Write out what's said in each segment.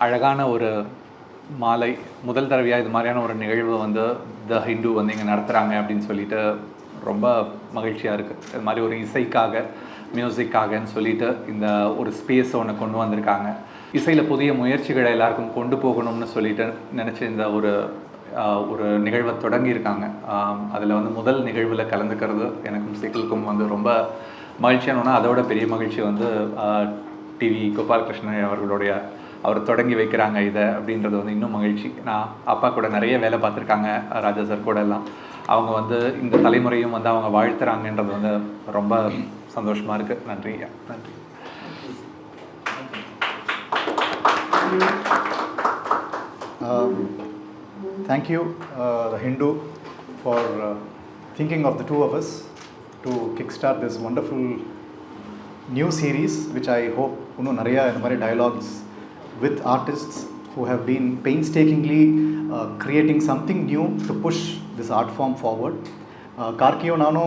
அழகான ஒரு மாலை முதல் தடவையாக இது மாதிரியான ஒரு நிகழ்வு வந்து த ஹிந்து வந்து இங்கே நடத்துகிறாங்க அப்படின்னு சொல்லிட்டு ரொம்ப மகிழ்ச்சியாக இருக்குது. இது மாதிரி ஒரு இசைக்காக மியூசிக்காகன்னு சொல்லிட்டு இந்த ஒரு ஸ்பேஸ் ஒன்று கொண்டு வந்திருக்காங்க. இசையில் புதிய முயற்சிகளை எல்லாருக்கும் கொண்டு போகணும்னு சொல்லிட்டு நினச்சி இந்த ஒரு நிகழ்வை தொடங்கியிருக்காங்க. அதில் வந்து முதல் நிகழ்வில் கலந்துக்கிறது எனக்கும் சிக்கலுக்கும் வந்து ரொம்ப மகிழ்ச்சியானோன்னா, அதோட பெரிய மகிழ்ச்சி வந்து டிவி கோபாலகிருஷ்ணன் அவர் தொடங்கி வைக்கிறாங்க இதை அப்படின்றது வந்து இன்னும் மகிழ்ச்சி. நான் அப்பா கூட நிறைய வேலை பார்த்துருக்காங்க, ராஜா சார் கூட எல்லாம். அவங்க வந்து இந்த தலைமுறையும் வந்து அவங்க வாழ்த்துறாங்கன்றது வந்து ரொம்ப சந்தோஷமாக இருக்குது. நன்றி நன்றி. Thank you, the Hindu, for thinking of the two of us to kickstart this wonderful new series, which I hope nariya and mari dialogues with artists who have been painstakingly creating something new to push this art form forward. Karkiyo nanu,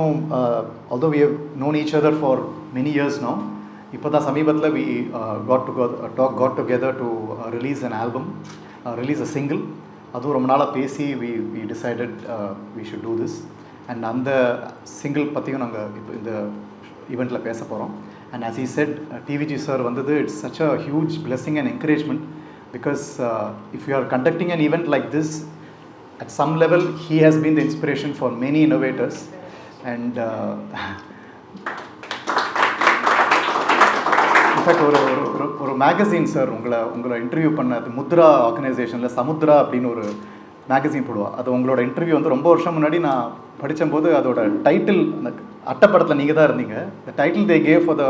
although we have known each other for many years now, ipada samibathla we got together to release an album, release a single. அது ரொம்ப நாளாக பேசி we decided we should do this. And அந்த single பற்றியும் நாங்கள் இப்போ இந்த ஈவெண்ட்டில் பேச போகிறோம். And as he said, TVG sir வந்தது, it's such a huge blessing and encouragement, because if you are conducting an event like this, at some level he has been the inspiration for many innovators. And in fact ஒரு magazine sir உங்களை interview பண்ண முத்ரா ஆர்கனைசேஷனில் சமுத்ரா அப்படின்னு ஒரு magazine போடுவாள். அது உங்களோட interview வந்து ரொம்ப வருஷம் முன்னாடி நான் படித்தபோது அதோட டைட்டில், அந்த அட்டைப்படத்தில் நீங்கள் தான் இருந்தீங்க. The title they gave for the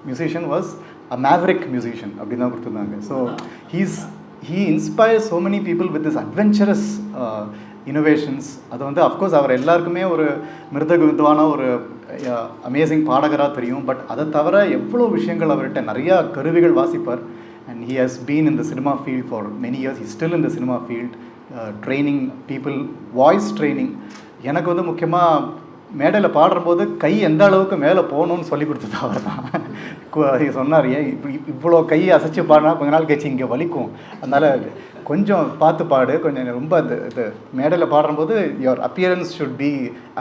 musician was a Maverick musician அப்படின்னு தான் கொடுத்துருந்தாங்க. So he inspires so many people with this adventurous innovations. அது வந்து அஃப்கோர்ஸ் அவர் எல்லாருக்குமே ஒரு மிருதக வித்வான ஒரு அமேசிங் பாடகராக தெரியும். பட் அதை தவிர எவ்வளோ விஷயங்கள் அவர்கிட்ட நிறையா கருவிகள் வாசிப்பார். And he has been in the cinema field for many years. He's still in the cinema field, training people, voice training. எனக்கு வந்து முக்கியமாக மேடையில் பாடும்போது கை எந்த அளவுக்கு மேலே போகணுன்னு சொல்லி கொடுத்தது அவர் தான். சொன்னார், ஏன் இவ்வளோ கையை அசைச்சு பாடினா கொஞ்ச நாள் கழிச்சு இங்கே வலிக்கும், அதனால் கொஞ்சம் பார்த்து பாடு, கொஞ்சம் ரொம்ப இது மேடையில் பாடும்போது your appearance should be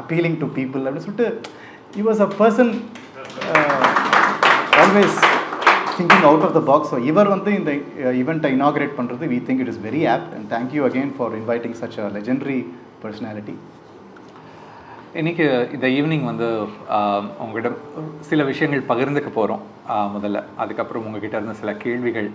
appealing to people அப்படின்னு சொல்லிட்டு he was a person always thinking out of the box. So இவர் வந்து இந்த ஈவெண்ட்டை இனாகிரேட் பண்ணுறது, we think it is very apt, and thank you again for inviting such a legendary personality. இன்றைக்கி இந்த evening வந்து உங்கள்கிட்ட சில விஷயங்கள் பகிர்ந்துக்க போகிறோம் முதல்ல. அதுக்கப்புறம் உங்ககிட்ட இருந்த சில கேள்விகள்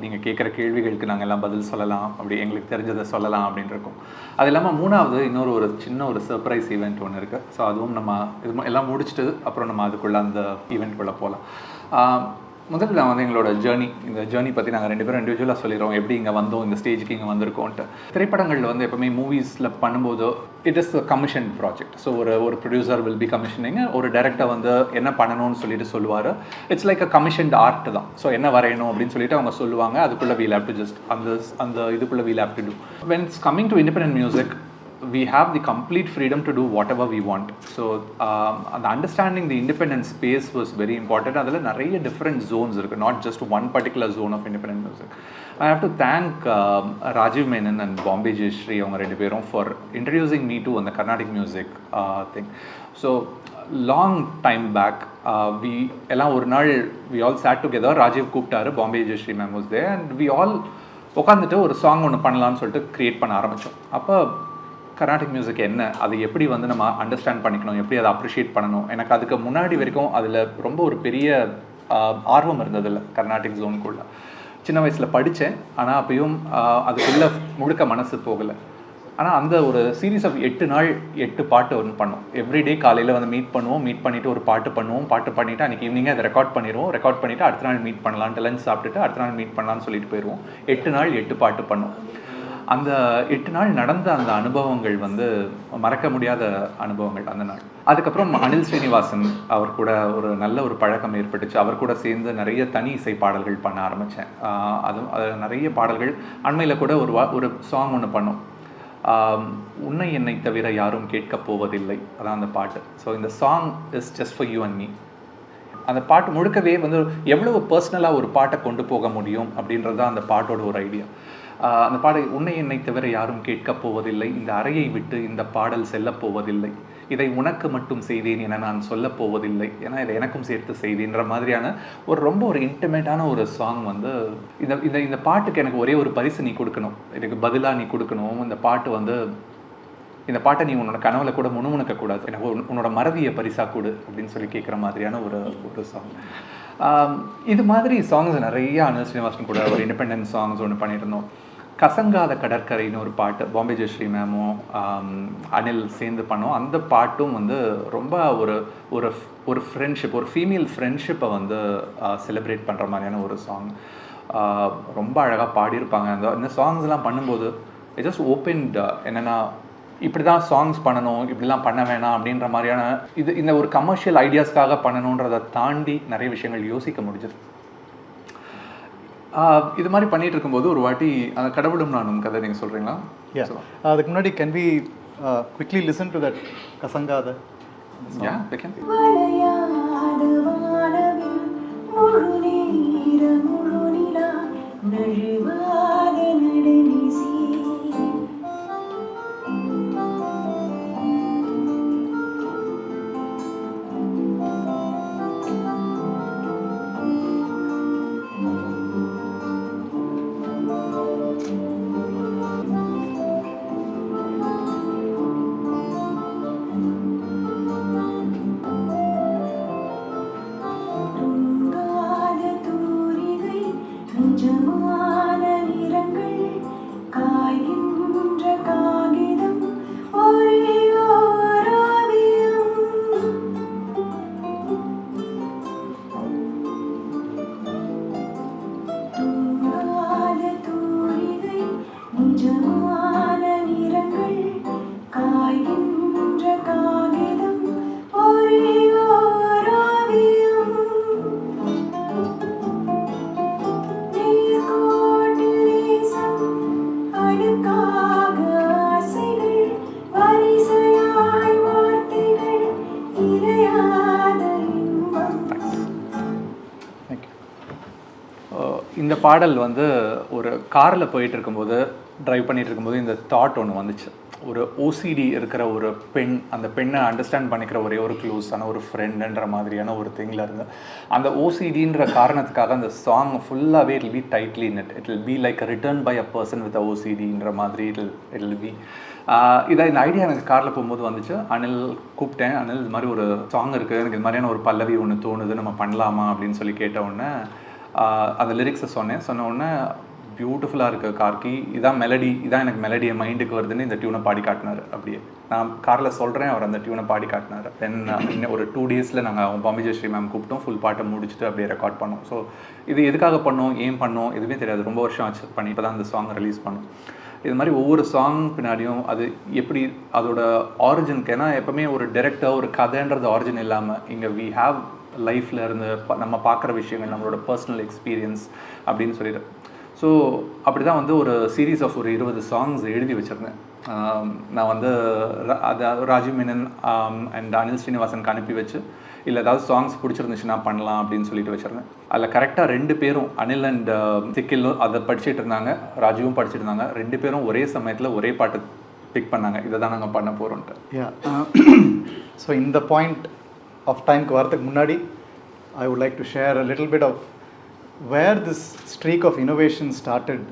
நீங்கள் கேட்குற கேள்விகளுக்கு நாங்கள் எல்லாம் பதில் சொல்லலாம், அப்படி எங்களுக்கு தெரிஞ்சதை சொல்லலாம் அப்படின்னு இருக்கோம். அது இல்லாமல் மூணாவது ஒரு சின்ன ஒரு சர்ப்ரைஸ் ஈவெண்ட் ஒன்று இருக்குது. ஸோ அதுவும் நம்ம இது எல்லாம் முடிச்சுட்டு அப்புறம் நம்ம அதுக்குள்ளே அந்த ஈவெண்ட்குள்ளே போகலாம். முதல்ல நான் வந்து எங்களோட இந்த ஜேர்னி பற்றி நாங்கள் 2 பேரும் இண்டிவிஜுவலாக சொல்லிடுறோம், எப்படி இங்கே வந்தோம், இந்த ஸ்டேஜுக்கு இங்கே வந்திருக்கோன்ட்டு. திரைப்படங்களில் வந்து எப்போவுமே மூவிஸில் பண்ணும்போது it is a commission project. So ஒரு ப்ரொடியூசர் வில் பி கமிஷனிங், ஒரு டைரக்டர் வந்து என்ன பண்ணணும்னு சொல்லிட்டு சொல்லுவார். It's like a commissioned art தான். ஸோ என்ன வரையணும் அப்படின்னு சொல்லிட்டு அவங்க சொல்லுவாங்க. அதுக்குள்ளே வீல் ஹேவ் டு ஜஸ்ட் அந்த இதுக்குள்ளே we'll have to do. When it's coming to independent music, we have the complete freedom to do whatever we want. So the understanding the independent space was very important. Adala nariya different zones irukku, not just one particular zone of independent music. I have to thank Rajiv Menon and Bombay Jayashree avanga rendu perum for introducing me to the Carnatic music thing. So long time back, we all sat together. Rajiv கூப்பிட்டாரு, Bombay Jayashree ma'am was there, and we all உட்காந்துட்டு ஒரு song ஒன்று பண்ணலான்னு சொல்லிட்டு create பண்ண ஆரம்பித்தோம். அப்போ Carnatic music என்ன, அது எப்படி வந்து நம்ம அண்டர்ஸ்டாண்ட் பண்ணிக்கணும், எப்படி அதை அப்ரிஷியேட் பண்ணணும், எனக்கு அதுக்கு முன்னாடி வரைக்கும் அதில் ரொம்ப ஒரு பெரிய ஆர்வம் இருந்ததில்லை கர்நாடிக் ஜோனுக்குள்ளே. சின்ன வயசில் படித்தேன், ஆனால் அப்பயும் அதுக்குள்ளே முழுக்க மனசு போகலை. ஆனால் அந்த ஒரு சீரீஸ் ஆஃப் 8 நாள் 8 பாட்டு ஒன்று பண்ணோம். எவ்ரிடே காலையில் வந்து மீட் பண்ணிவிட்டு ஒரு பாட்டு பண்ணிவிட்டு அன்றைக்கி ஈவினிங்கே அதை ரெக்கார்ட் பண்ணிவிட்டு அடுத்த நாள் மீட் பண்ணலான்ட்டு லஞ்ச் சாப்பிட்டுட்டு அடுத்த நாள் மீட் பண்ணலான்னு சொல்லிட்டு போயிடுவோம். 8 நாள் 8 பாட்டு பண்ணோம். அந்த 8 நாள் நடந்த அந்த அனுபவங்கள் வந்து மறக்க முடியாத அனுபவங்கள் அந்த நாள். அதுக்கப்புறம் அனில் ஸ்ரீனிவாசன் அவர் கூட ஒரு நல்ல ஒரு பழக்கம் ஏற்பட்டுச்சு. அவர் கூட சேர்ந்து நிறைய தனி இசை பாடல்கள் பண்ண ஆரம்பித்தேன். அதுவும் நிறைய பாடல்கள். அண்மையில் கூட ஒரு சாங் ஒன்று பண்ணோம், உன்னை என்னை தவிர யாரும் கேட்க போவதில்லை, அதான் அந்த பாட்டு. ஸோ இந்த song is just for you and me. அந்த பாட்டு முழுக்கவே வந்து எவ்வளவு பர்சனலாக ஒரு பாட்டை கொண்டு போக முடியும் அப்படின்றது தான் அந்த பாட்டோட ஒரு ஐடியா. அந்த பாடல் உன்னை என்னை தவிர யாரும் கேட்கப் போவதில்லை, இந்த அறையை விட்டு இந்த பாடல் செல்லப் போவதில்லை, இதை உனக்கு மட்டும் செய்தேன் என நான் சொல்லப் போவதில்லை, ஏன்னா இதை எனக்கும் சேர்த்து செய்தேன்ற மாதிரியான ரொம்ப ஒரு இன்டிமேட்டான ஒரு சாங் வந்து இந்த இந்த இந்த பாட்டுக்கு எனக்கு ஒரே ஒரு பரிசு நீ கொடுக்கணும், எனக்கு பதிலாக நீ கொடுக்கணும். இந்த பாட்டு வந்து இந்த பாட்டை நீ உன்னோட கனவுல கூட முணுமுணுக்கக்கூடாது, எனக்கு உன்னோட மறதியை பரிசா கொடு அப்படின்னு சொல்லி கேட்குற மாதிரியான ஒரு சாங். இது மாதிரி சாங்ஸ் நிறைய அனில் ஸ்ரீனிவாசன் கூட ஒரு இண்டிபெண்டன்ட் சாங்ஸ் ஒன்று பண்ணியிருந்தோம். கசங்காத கடற்கரைன்னு ஒரு பாட்டு பாம்பே ஜெயஸ்ரீ மேமும் அனில் சேர்ந்து பண்ணோம். அந்த பாட்டும் வந்து ரொம்ப ஒரு ஃப்ரெண்ட்ஷிப், ஒரு ஃபீமேல் ஃப்ரெண்ட்ஷிப்பை வந்து செலிப்ரேட் பண்ணுற மாதிரியான ஒரு சாங். ரொம்ப அழகாக பாடியிருப்பாங்க. இந்த சாங்ஸ்லாம் பண்ணும்போது இட் ஜஸ்ட் ஓப்பன்ட் என்னென்னா இப்படி தான் சாங்ஸ் பண்ணணும், இப்படிலாம் பண்ண வேணாம் அப்படின்ற மாதிரியான இந்த ஒரு கமர்ஷியல் ஐடியாஸ்க்காக பண்ணணுன்றதை தாண்டி நிறைய விஷயங்கள் யோசிக்க முடிஞ்சது. இது மாதிரி பண்ணிட்டு இருக்கும்போது ஒரு வாட்டி அந்த கடவுளும் நானும் கதை நீங்கள் சொல்கிறீங்களா? அதுக்கு முன்னாடி can we quickly listen to that கசங்காத? இந்த பாடல் வந்து ஒரு காரில் போயிட்டு இருக்கும்போது, ட்ரைவ் பண்ணிட்டு இருக்கும்போது இந்த தாட் ஒன்று வந்துச்சு. ஒரு ஓசிடி இருக்கிற ஒரு பெண், அந்த பெண்ணை அண்டர்ஸ்டாண்ட் பண்ணிக்கிற ஒரே ஒரு க்ளோஸான ஒரு ஃப்ரெண்டுன்ற மாதிரியான ஒரு திங்கில் இருந்து அந்த ஓசிடின்ற காரணத்துக்காக அந்த சாங் ஃபுல்லாகவே it will be tightly in it will be like return by a person with ஓசிடின்ற மாதிரி இட் வில் பி. இந்த ஐடியா எனக்கு காரில் போகும்போது வந்துச்சு. அனில் கூப்பிட்டேன், அனில் இது மாதிரி ஒரு சாங் இருக்குது, எனக்கு இது மாதிரியான ஒரு பல்லவி ஒன்று தோணுது, நம்ம பண்ணலாமா அப்படின்னு சொல்லி கேட்ட உடனே அந்த லிரிக்ஸை சொன்ன உடனே பியூட்டிஃபுல்லாக இருக்குது கார்கி, இதான் மெலடி, இதான் எனக்கு மெலடி என் மைண்டுக்கு வருதுன்னு இந்த டியூனை பாடி காட்டினார். அப்படியே நான் காரில் சொல்கிறேன், அவர் அந்த டியூனை பாடி காட்டினார். தென் இன்னும் ஒரு 2 days நாங்கள் பாம்பே ஜெயஸ்ரீ மேம் கூப்பிட்டோம், ஃபுல் பாட்டை முடிச்சுட்டு அப்படியே ரெக்கார்ட் பண்ணோம். ஸோ இது எதுக்காக பண்ணோம், ஏன் பண்ணோம் எதுவுமே தெரியாது, ரொம்ப வருஷம் ஆச்சு பண்ணி, இப்போ தான் அந்த சாங் ரிலீஸ் பண்ணோம். இது மாதிரி ஒவ்வொரு சாங் பின்னாடியும் அது எப்படி அதோட ஆரிஜினுக்கு, ஏன்னா எப்போவுமே ஒரு டைரக்டர் ஒரு கதைன்றது ஆரிஜின் இல்லாமல் இங்கே வி ஹாவ் லைஃப்பில் இருந்து நம்ம பார்க்குற விஷயங்கள், நம்மளோட பர்சனல் எக்ஸ்பீரியன்ஸ் அப்படின்னு சொல்லிட்டு. ஸோ அப்படி தான் வந்து ஒரு சீரீஸ் ஆஃப் ஒரு 20 சாங்ஸ் எழுதி வச்சுருந்தேன். நான் வந்து அதை ராஜீவ் மேனன் அண்ட் அனில் ஸ்ரீனிவாசனுக்கு அனுப்பி வச்சு, இல்லை ஏதாவது சாங்ஸ் பிடிச்சிருந்துச்சுன்னா பண்ணலாம் அப்படின்னு சொல்லிட்டு வச்சுருந்தேன். அதில் கரெக்டாக 2 பேரும் அனில் அண்ட் சிக்கிலும் அதை படிச்சுட்டு இருந்தாங்க, ராஜீவும் படிச்சுட்டு இருந்தாங்க. 2 பேரும் ஒரே சமயத்தில் ஒரே பாட்டு பிக் பண்ணாங்க, இதை தான் நாங்கள் பண்ண போகிறோன்ட்டு. ஸோ இந்த பாயிண்ட் ஆஃப் டைம்க்கு வரதுக்கு முன்னாடி I would like to share a little bit of where this streak of innovation started.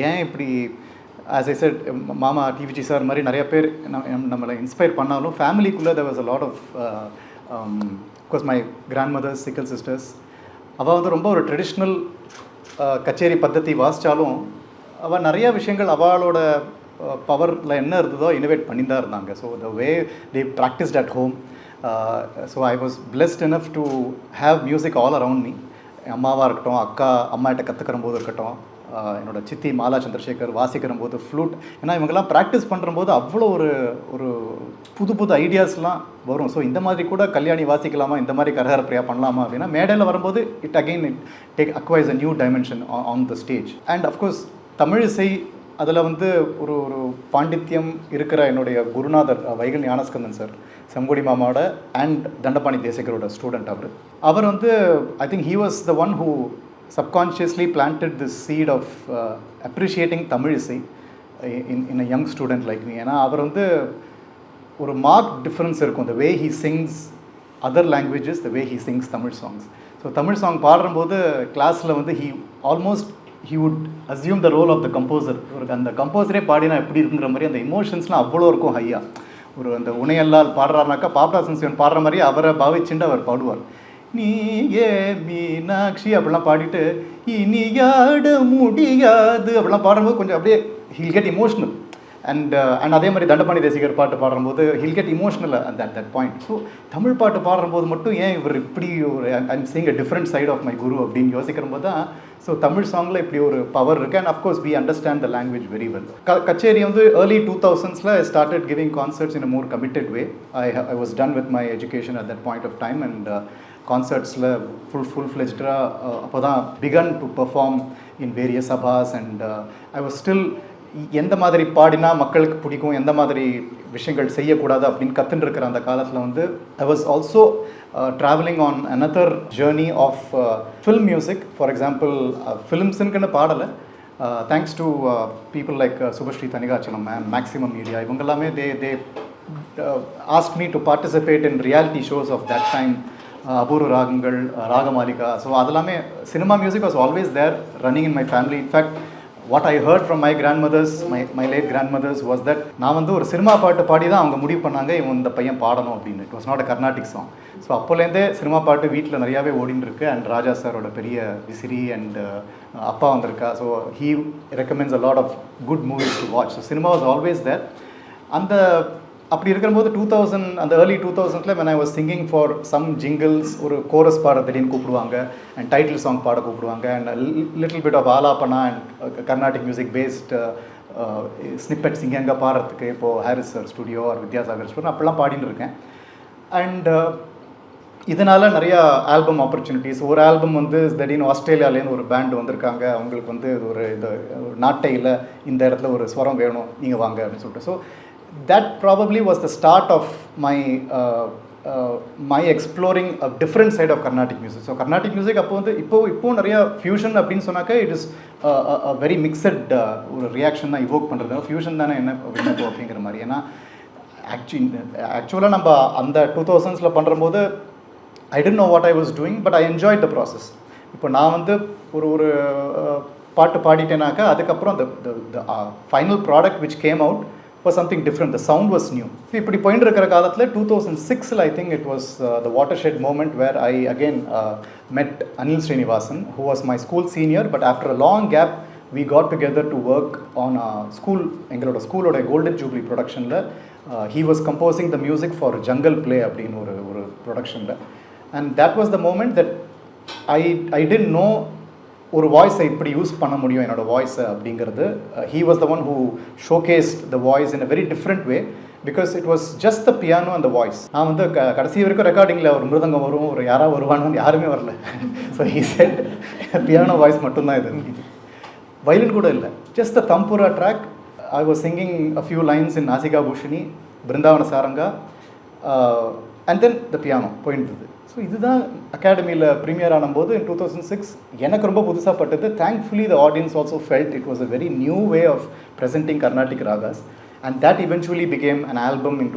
ஏன் இப்படி, ஆஸ் ஐ செட், மாமா டிவிஜி சார் மாதிரி நிறைய பேர் நம்மளை இன்ஸ்பயர் பண்ணாலும் ஃபேமிலிக்குள்ளே there was a lot of course my grandmother's sickle sisters, அவள் வந்து ரொம்ப ஒரு ட்ரெடிஷ்னல் கச்சேரி பద్ధதி வாசித்தாலும் அவள் நிறையா விஷயங்கள் அவளோட பவரில் என்ன இருந்ததோ இனோவேட் பண்ணி தான் இருந்தாங்க. So the way they practiced at home. So I was blessed enough to have music all around me. அம்மாவாக இருக்கட்டும், அம்மாட்ட கற்றுக்கிற போது இருக்கட்டும், என்னோட சித்தி மாலா சந்திரசேகர் வாசிக்கிற போது ஃப்ளூட், ஏன்னா இவங்கெல்லாம் ப்ராக்டிஸ் பண்ணுறம்போது அவ்வளோ ஒரு புது ஐடியாஸ்லாம் வரும். ஸோ இந்த மாதிரி கூட கல்யாணி வாசிக்கலாமா, இந்த மாதிரி கரஹர பிரியா பண்ணலாமா அப்படின்னா மேடையில் வரும்போது it again acquires a new dimension on the stage. And of course Tamil இசை அதில் வந்து ஒரு ஒரு பாண்டித்யம் இருக்கிற என்னுடைய குருநாதர் வைகல் ஞானஸ்கந்தன் சார், செங்கோடி மாமாவோட அண்ட் தண்டபாணி தேசிகரோட ஸ்டூடெண்ட் அவர் வந்து I think he was the one who subconsciously planted this seed of appreciating Tamil இசை in a young student like me. ஏன்னா அவர் வந்து ஒரு மார்க் டிஃப்ரென்ஸ் இருக்கும் the way he sings other languages, the way he sings Tamil songs. So Tamil song பாடும்போது கிளாஸில் வந்து he would assume the role of the composer. ஒரு அந்த கம்போசரே பாடினா எப்படி இருக்குங்கிற மாதிரி அந்த எமோஷன்ஸ்லாம் அவ்வளோ இருக்கும் ஹையாக. ஒரு அந்த உனையல்லால் பாடுறாருனாக்கா பாபராசன் சிவன் பாடுற மாதிரி அவரை பாவிச்சுட்டு அவர் பாடுவார். நீ ஏ மீனாட்சி அப்படிலாம் பாடிட்டு இனியாட முடியாது அப்படிலாம் பாடும்போது கொஞ்சம் அப்படியே he'll get emotional. அண்ட் அதே மாதிரி தண்டபாணி தேசிகர் பாட்டு பாடும்போது he'll get emotional at that point. So Tamil பாட்டு பாடும்போது மட்டும் ஏன் இவர் இப்படி ஒரு I'm seeing a different side of my guru அப்படின்னு யோசிக்கிற போது தான் ஸோ தமிழ் சாங்கில் இப்படி ஒரு பவர் இருக்குது. And of course we understand the language very well. கச்சேரி வந்து early 2000s I started giving concerts in a more committed way. I was done with my education at that point of time. And கான்சர்ட்ஸில் full ஃப்ளெஜ்டாக அப்போ தான் began to perform in various சபாஸ். And I was still எந்த மாதிரி பாடினா மக்களுக்கு பிடிக்கும், எந்த மாதிரி விஷயங்கள் செய்யக்கூடாது அப்படின்னு கற்றுன்னு இருக்கிற அந்த காலத்தில் வந்து I was also travelling on another journey of film music. For example ஃபிலிம்ஸுக்குன்னு பாடலை, thanks to people like Subhashree Thanikachalam and maximum media, இவங்க எல்லாமே they ask me to participate in reality shows of that time. Apoorva Raagangal, Ragamalika. So அதெல்லாமே cinema music was always there running in my family. In fact what I heard from my grandmothers, my late grandmothers was that நான் வந்து ஒரு cinema பாட்டு பாடி தான் அவங்க முடிவு பண்ணாங்க இவன் இந்த பையன் பாடணும் அப்படின்னு. It was not a Carnatic song. So அப்போலேருந்தே சினிமா பாட்டு வீட்டில் நிறையாவே ஓடின்னு இருக்கு. அண்ட் ராஜா சாரோட பெரிய விசிறி அண்ட் அப்பா வந்திருக்கா. So he recommends a lot of good movies to watch. So cinema was always there. அந்த அப்படி இருக்கிறபோது 2000 அந்த early 2000s when I was singing for some jingles, ஒரு கோரஸ் பாட திடீர்னு கூப்பிடுவாங்க அண்ட் டைட்டில் சாங் பாட கூப்பிடுவாங்க and little bit of alapana and Carnatic music based snippets இங்கே அங்கே பாடுறதுக்கு இப்போது Harris sir studio or Vidyasagar studio அப்படிலாம் பாடின்னு இருக்கேன். அண்ட் இதனால் நிறையா ஆல்பம் ஆப்பர்ச்சுனிட்டிஸ். ஒரு ஆல்பம் வந்து திடீர்னு ஆஸ்திரேலியாலேருந்து ஒரு பேண்ட் வந்திருக்காங்க, அவங்களுக்கு வந்து ஒரு இது நாட்டையில் இந்த இடத்துல ஒரு ஸ்வரம் வேணும், நீங்கள் வாங்க அப்படின்னு சொல்லிட்டு. So that probably was the start of my exploring a different side of Carnatic music. So Carnatic music அப்போ வந்து இப்போ நிறைய ஃபியூஷன் அப்படின்னு சொன்னாக்க it is a very mixed ஒரு ரியாக்ஷன் தான் இவோக் பண்ணுறது. ஃபியூஷன் தானே என்ன விண்ணப்போ அப்படிங்கிற மாதிரி. ஏன்னா ஆக்சுவலாக நம்ம அந்த 2000s பண்ணுறம்போது I didn't know what I was doing, but I enjoyed the process. இப்போ நான் வந்து ஒரு பாட்டு பாடிட்டேனாக்கா அதுக்கப்புறம் the final product which came out was something different. The sound was new. இப்படி போயிட்டு இருக்கிற காலத்தில் 2006 I think it was the watershed moment where I again met Anil Srinivasan, who was my school senior, but after a long gap we got together to work on a school, எங்களோட ஸ்கூலோட golden jubilee ப்ரொடக்ஷனில். he was composing the music for Jungle Play அப்படின்னு ஒரு ப்ரொடக்ஷனில். and that was the moment that I didn't know ஒரு வாய்ஸை இப்படி use பண்ண முடியும் என்னோட வாய்ஸை அப்படிங்கிறது. he was the one who showcased the voice in a very different way because it was just the piano and the voice. நான் வந்து கடைசி வரைக்கும் ரெக்கார்டிங்கில் ஒரு மிருதங்கம் வரும், ஒரு யாராவது வருவானு யாருமே வரல. So he said piano voice மட்டும்தான் இது, வயலின் கூட இல்லை, just the tambura track. I was singing a few lines in Nasika Bhushani, Brindavan Saranga, and then the piano போயிருந்தது. ஸோ இதுதான் அகாடமியில் ப்ரீமியர் ஆனும்போது in 2006 எனக்கு ரொம்ப புதுசாக பட்டது. Thankfully the audience also felt it was a very new way of presenting Carnatic ragas. And that eventually became an album in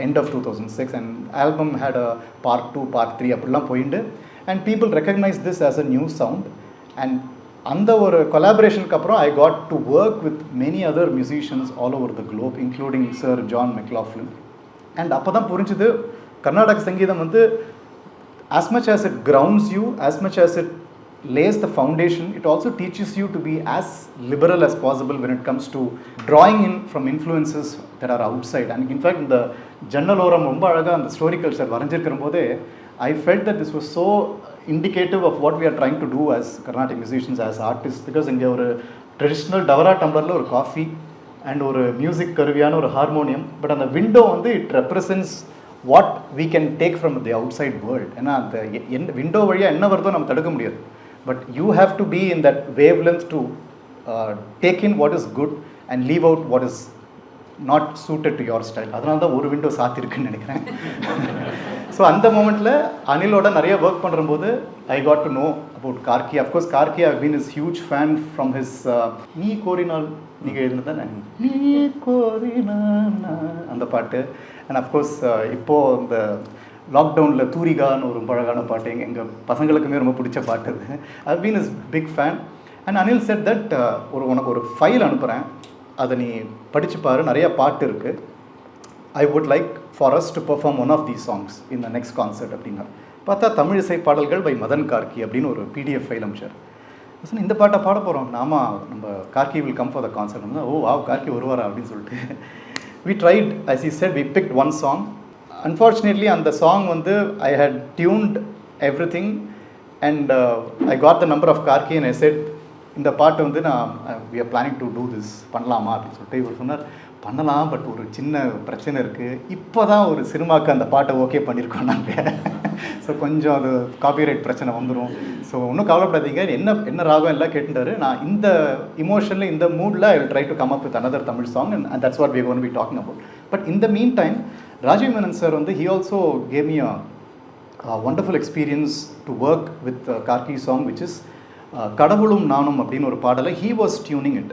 end of 2006. and album had a part 2 part 3 அப்படிலாம் போயிட்டு and people recognized this as a new sound. and அந்த ஒரு கொலாபரேஷனுக்கு அப்புறம் I got to work with many other musicians all over the globe, including Sir John McLaughlin. and அப்போ தான் புரிஞ்சுது கர்நாடக சங்கீதம் வந்து as much as it grounds you, as much as it lays the foundation, it also teaches you to be as liberal as possible when it comes to drawing in from influences that are outside. and in fact இந்த ஜன்னலோரம் ரொம்ப அழகாக அந்த story culture வரைஞ்சிருக்கிற போதே I felt that this was so indicative of what we are trying to do as Carnatic musicians, as artists. because இங்கே ஒரு traditional டவரா டம்ளரில் ஒரு coffee and ஒரு மியூசிக் கருவியான ஒரு ஹார்மோனியம், பட் அந்த விண்டோ வந்து it represents what we can take from the outside world. ஏன்னா அந்த விண்டோ வழியாக என்ன வருதோ நம்ம தடுக்க முடியாது, but you have to be in that wavelength to take in what is good and leave out what is not suited to your style. அதனால தான் ஒரு விண்டோ சாத்திருக்குன்னு நினைக்கிறேன். ஸோ அந்த மூமெண்ட்டில் அனிலோட நிறைய ஒர்க் பண்ணும்போது I got to know about Karky. Of course Karky I been is huge fan from his நீ கோரினால், நீங்கள் எழுதுனது தானே நீ கோரினால் அந்த பாட்டு. அண்ட் அஃப்கோர்ஸ் இப்போது இந்த லாக்டவுனில் தூரிகான்னு ஒரு அழகான பாட்டு எங்கள் பசங்களுக்குமே ரொம்ப பிடிச்ச பாட்டு அது. I been is big fan. And Anil said that உனக்கு ஒரு ஃபைல் அனுப்புகிறேன், அதை நீ படித்து பாரு, நிறையா பாட்டு இருக்குது. I would like for us to perform one of these songs in the next concert அப்படின்னா. பார்த்தா தமிழ் இசை பாடல்கள் பை மதன் கார்கி அப்படின்னு ஒரு பிடிஎஃப் ஃபைல் அமிச்சார். சொன்னால் இந்த பாட்டை பாட போகிறோம் நாம, நம்ம Karky will come for the concert. Oh Karky வருவாரா அப்படின்னு சொல்லிட்டு we tried, as he said, we picked one song. Unfortunately அந்த சாங் வந்து I had tuned everything and I got the number of Karki and I said இந்த பாட்டு வந்து we are planning to do this, பண்ணலாமா அப்படின்னு சொல்லிட்டு. இவர் சொன்னார் பண்ணலாம், பட் ஒரு சின்ன பிரச்சனை இருக்குது, இப்போ தான் ஒரு சினிமாவுக்கு அந்த பாட்டை ஓகே பண்ணியிருக்கோம் நாங்கள். ஸோ கொஞ்சம் அது காப்பிரைட் பிரச்சனை வந்துடும், ஸோ ஒன்றும் கவலைப்படாதீங்க, என்ன ராகம் எல்லாம் கேட்டுட்டாரு. நான் இந்த இமோஷனில் இந்த மூடில் I will try to come up with another Tamil song and that's what we are going to be talking about. But in the meantime Rajiv Menon sir வந்து he also gave me a wonderful experience to work with Karki song which is கடவுளும் நானும் அப்படின்னு ஒரு பாடலை he was tuning it.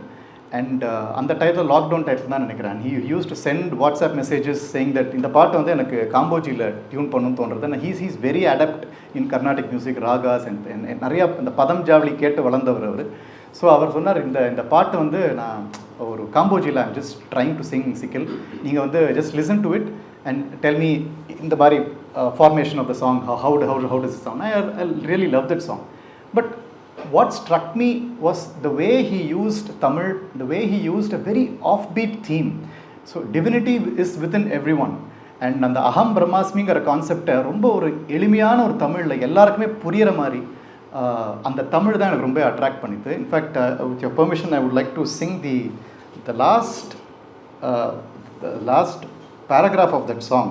And அந்த title lockdown title தான் நினைக்கிறேன். He use to send WhatsApp messages saying that இந்த பாட்டு வந்து எனக்கு காம்போஜியில் டியூன் பண்ணணும்னு தோன்றது. And he's very adept in Carnatic music, ragas and நிறையா இந்த பதம் ஜாவளி கேட்டு வளர்ந்தவர் அவர். ஸோ அவர் சொன்னார் இந்த பாட்டு வந்து நான் ஒரு காம்போஜியில் I'm just trying to sing Sikkil, நீங்கள் வந்து just listen to it and tell me இந்த மாதிரி formation of the song, how does it sound. I really love that song. But what struck me was the way he used Tamil, the way he used a very offbeat theme. So divinity is within everyone. And அந்த அகம் பிரம்மாஸ்மிங்கிற கான்செப்டை ரொம்ப ஒரு எளிமையான ஒரு தமிழில் எல்லாருக்குமே புரிகிற மாதிரி அந்த தமிழ் தான் எனக்கு ரொம்ப அட்ராக்ட் பண்ணிது. In fact with your permission I would like to sing the last paragraph of that song.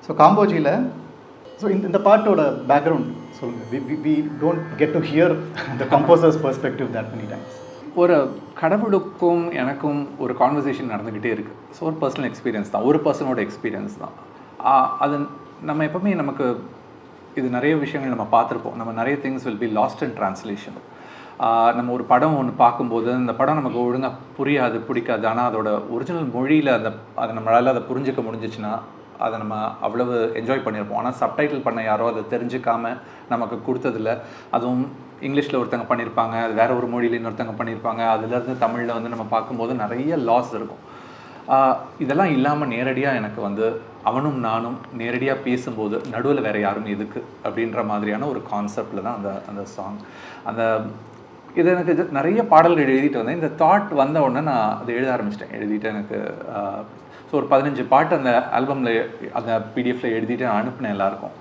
So காம்போஜியில் ஸோ இந்த பாட்டோட பேக்ரவுண்ட் சொல்லுங்கள். we don't get to hear the composer's perspective that many times. ஒரு கடவுளுக்கும் எனக்கும் ஒரு கான்வர்சேஷன் நடந்துக்கிட்டே இருக்குது. ஸோ ஒரு பர்சனல் எக்ஸ்பீரியன்ஸ் தான், ஒரு பர்சனோட எக்ஸ்பீரியன்ஸ் தான் அது. நம்ம எப்போவுமே நமக்கு இது நிறைய விஷயங்கள் நம்ம பார்த்துருப்போம், நம்ம நிறைய things will be last in translation. நம்ம ஒரு படம் ஒன்று பார்க்கும்போது அந்த படம் நமக்கு ஒழுங்காக புரியாது, பிடிக்காது. ஆனால் அதோட ஒரிஜினல் மொழியில் அதை நம்மளால் அதை புரிஞ்சிக்க முடிஞ்சிச்சுன்னா அதை நம்ம அவ்வளவு என்ஜாய் பண்ணியிருப்போம். ஆனால் சப்டைட்டில் பண்ண யாரோ அதை தெரிஞ்சுக்காமல் நமக்கு கொடுத்ததில்ல. அதுவும் இங்கிலீஷில் ஒருத்தங்க பண்ணியிருப்பாங்க, அது வேறு ஒரு மொழியில் இன்னொருத்தங்க பண்ணியிருப்பாங்க. அதுலேருந்து தமிழில் வந்து நம்ம பார்க்கும்போது நிறைய லாஸ் இருக்கும். இதெல்லாம் இல்லாமல் நேரடியாக எனக்கு வந்து அவனும் நானும் நேரடியாக பேசும்போது நடுவில் வேறு யாரும் எதுக்கு அப்படின்ற மாதிரியான ஒரு கான்செப்டில் தான் அந்த சாங். இது எனக்கு நிறைய பாடல்கள் எழுதிட்டு வந்தேன். இந்த தாட் வந்த உடனே நான் அதை எழுத ஆரம்பிச்சிட்டேன். எழுதிட்டு எனக்கு ஸோ ஒரு 15 பாட்டு அந்த ஆல்பமில் அந்த பிடிஎஃப்பில் எழுதிட்டு நான் அனுப்பினேன் எல்லாருக்கும்.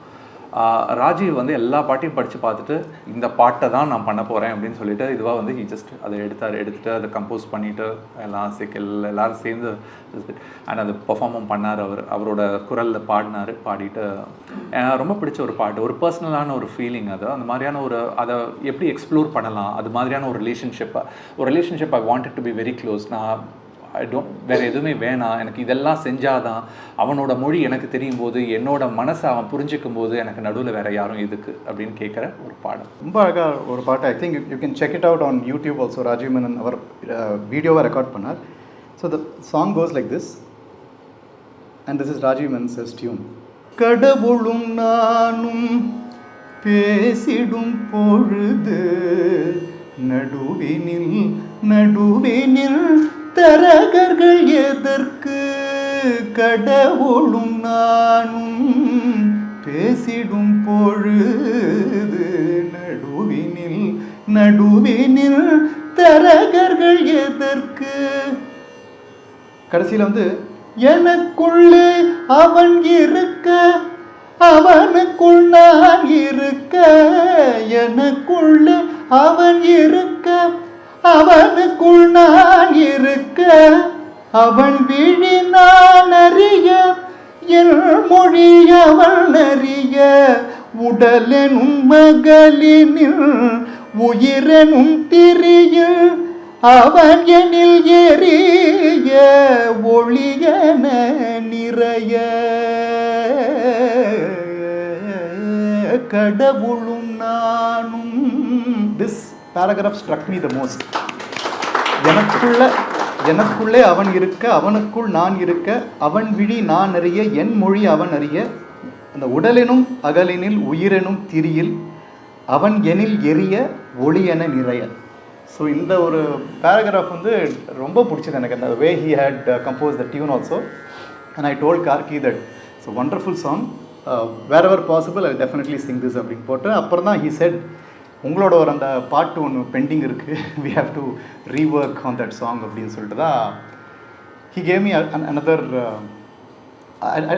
ராஜீவ் வந்து எல்லா பாட்டையும் படித்து பார்த்துட்டு இந்த பாட்டை தான் நான் பண்ண போகிறேன் அப்படின்னு சொல்லிட்டு இதுவாக வந்து ஜஸ்ட் அதை எடுத்துகிட்டு அதை கம்போஸ் பண்ணிவிட்டு எல்லாம் எல்லோரும் சேர்ந்து அண்ட் அது பெர்ஃபார்மும் பண்ணார். அவரோட குரலில் பாடிட்டு ரொம்ப பிடிச்ச ஒரு பாட்டு, ஒரு பர்சனலான ஒரு ஃபீலிங் அது. அந்த மாதிரியான அதை எப்படி எக்ஸ்ப்ளோர் பண்ணலாம், அது மாதிரியான ஒரு relationship I wanted to be very close. நான் வேறு எதுவுமே வேணாம், எனக்கு இதெல்லாம் செஞ்சாதான் அவனோட மொழி எனக்கு தெரியும் போது என்னோட மனசை அவன் புரிஞ்சிக்கும் போது எனக்கு நடுவில் வேறு யாரும் எதுக்கு அப்படின்னு கேட்குற ஒரு பாடம். ரொம்ப அழகாக ஒரு பாட்டு. I think you can check it out on YouTube also. Rajiv Menon அவர் வீடியோவை ரெக்கார்ட் பண்ணார். So the song goes like this and this is Rajiv Menon's tune. கடவுளும் நானும் பேசிடும் பொழுது நடுவினில் தரகர்கள் எதற்கு, கடவுளும் நானும் பேசிடும் பொழுது நடுவினில் தரகர்கள் எதற்கு. கடைசியில் வந்து எனக்குள்ளே அவன் இருக்க அவனுக்குள் நான் இருக்க, எனக்குள்ளே அவன் இருக்க அவனுக்குள் நான் இருக்க, அவன் விழி நான் அறிய என் மொழி அவன் அறிய, உடலெனும் மகளினில் உயிரெனும் திரியில் அவன் எனில் எரிய ஒளியன நிறைய கடவுளும் நானும். This paragraph struck me the most. எனக்குள்ளே அவன் இருக்க, அவனுக்குள் நான் இருக்க, அவன் விழி நான் அறிய, என் மொழி அவன் அறிய, அந்த உடலெனும் அகலினில் உயிரெனும் திரியில் அவன் எனில் எரிய ஒளியென நிறைய. ஸோ இந்த ஒரு பேராகிராஃப் வந்து ரொம்ப பிடிச்சது எனக்கு. அந்த way he had compose the tune also. And I told Karky that it's a wonderful song, wherever possible I'll definitely sing this அப்படின்னு போட்டு அப்புறம் தான் he said உங்களோட ஒரு அந்த பாட்டு ஒன்று பெண்டிங் இருக்குது, we have to rework on that song அப்படின்னு சொல்லிட்டு தான் he gave me another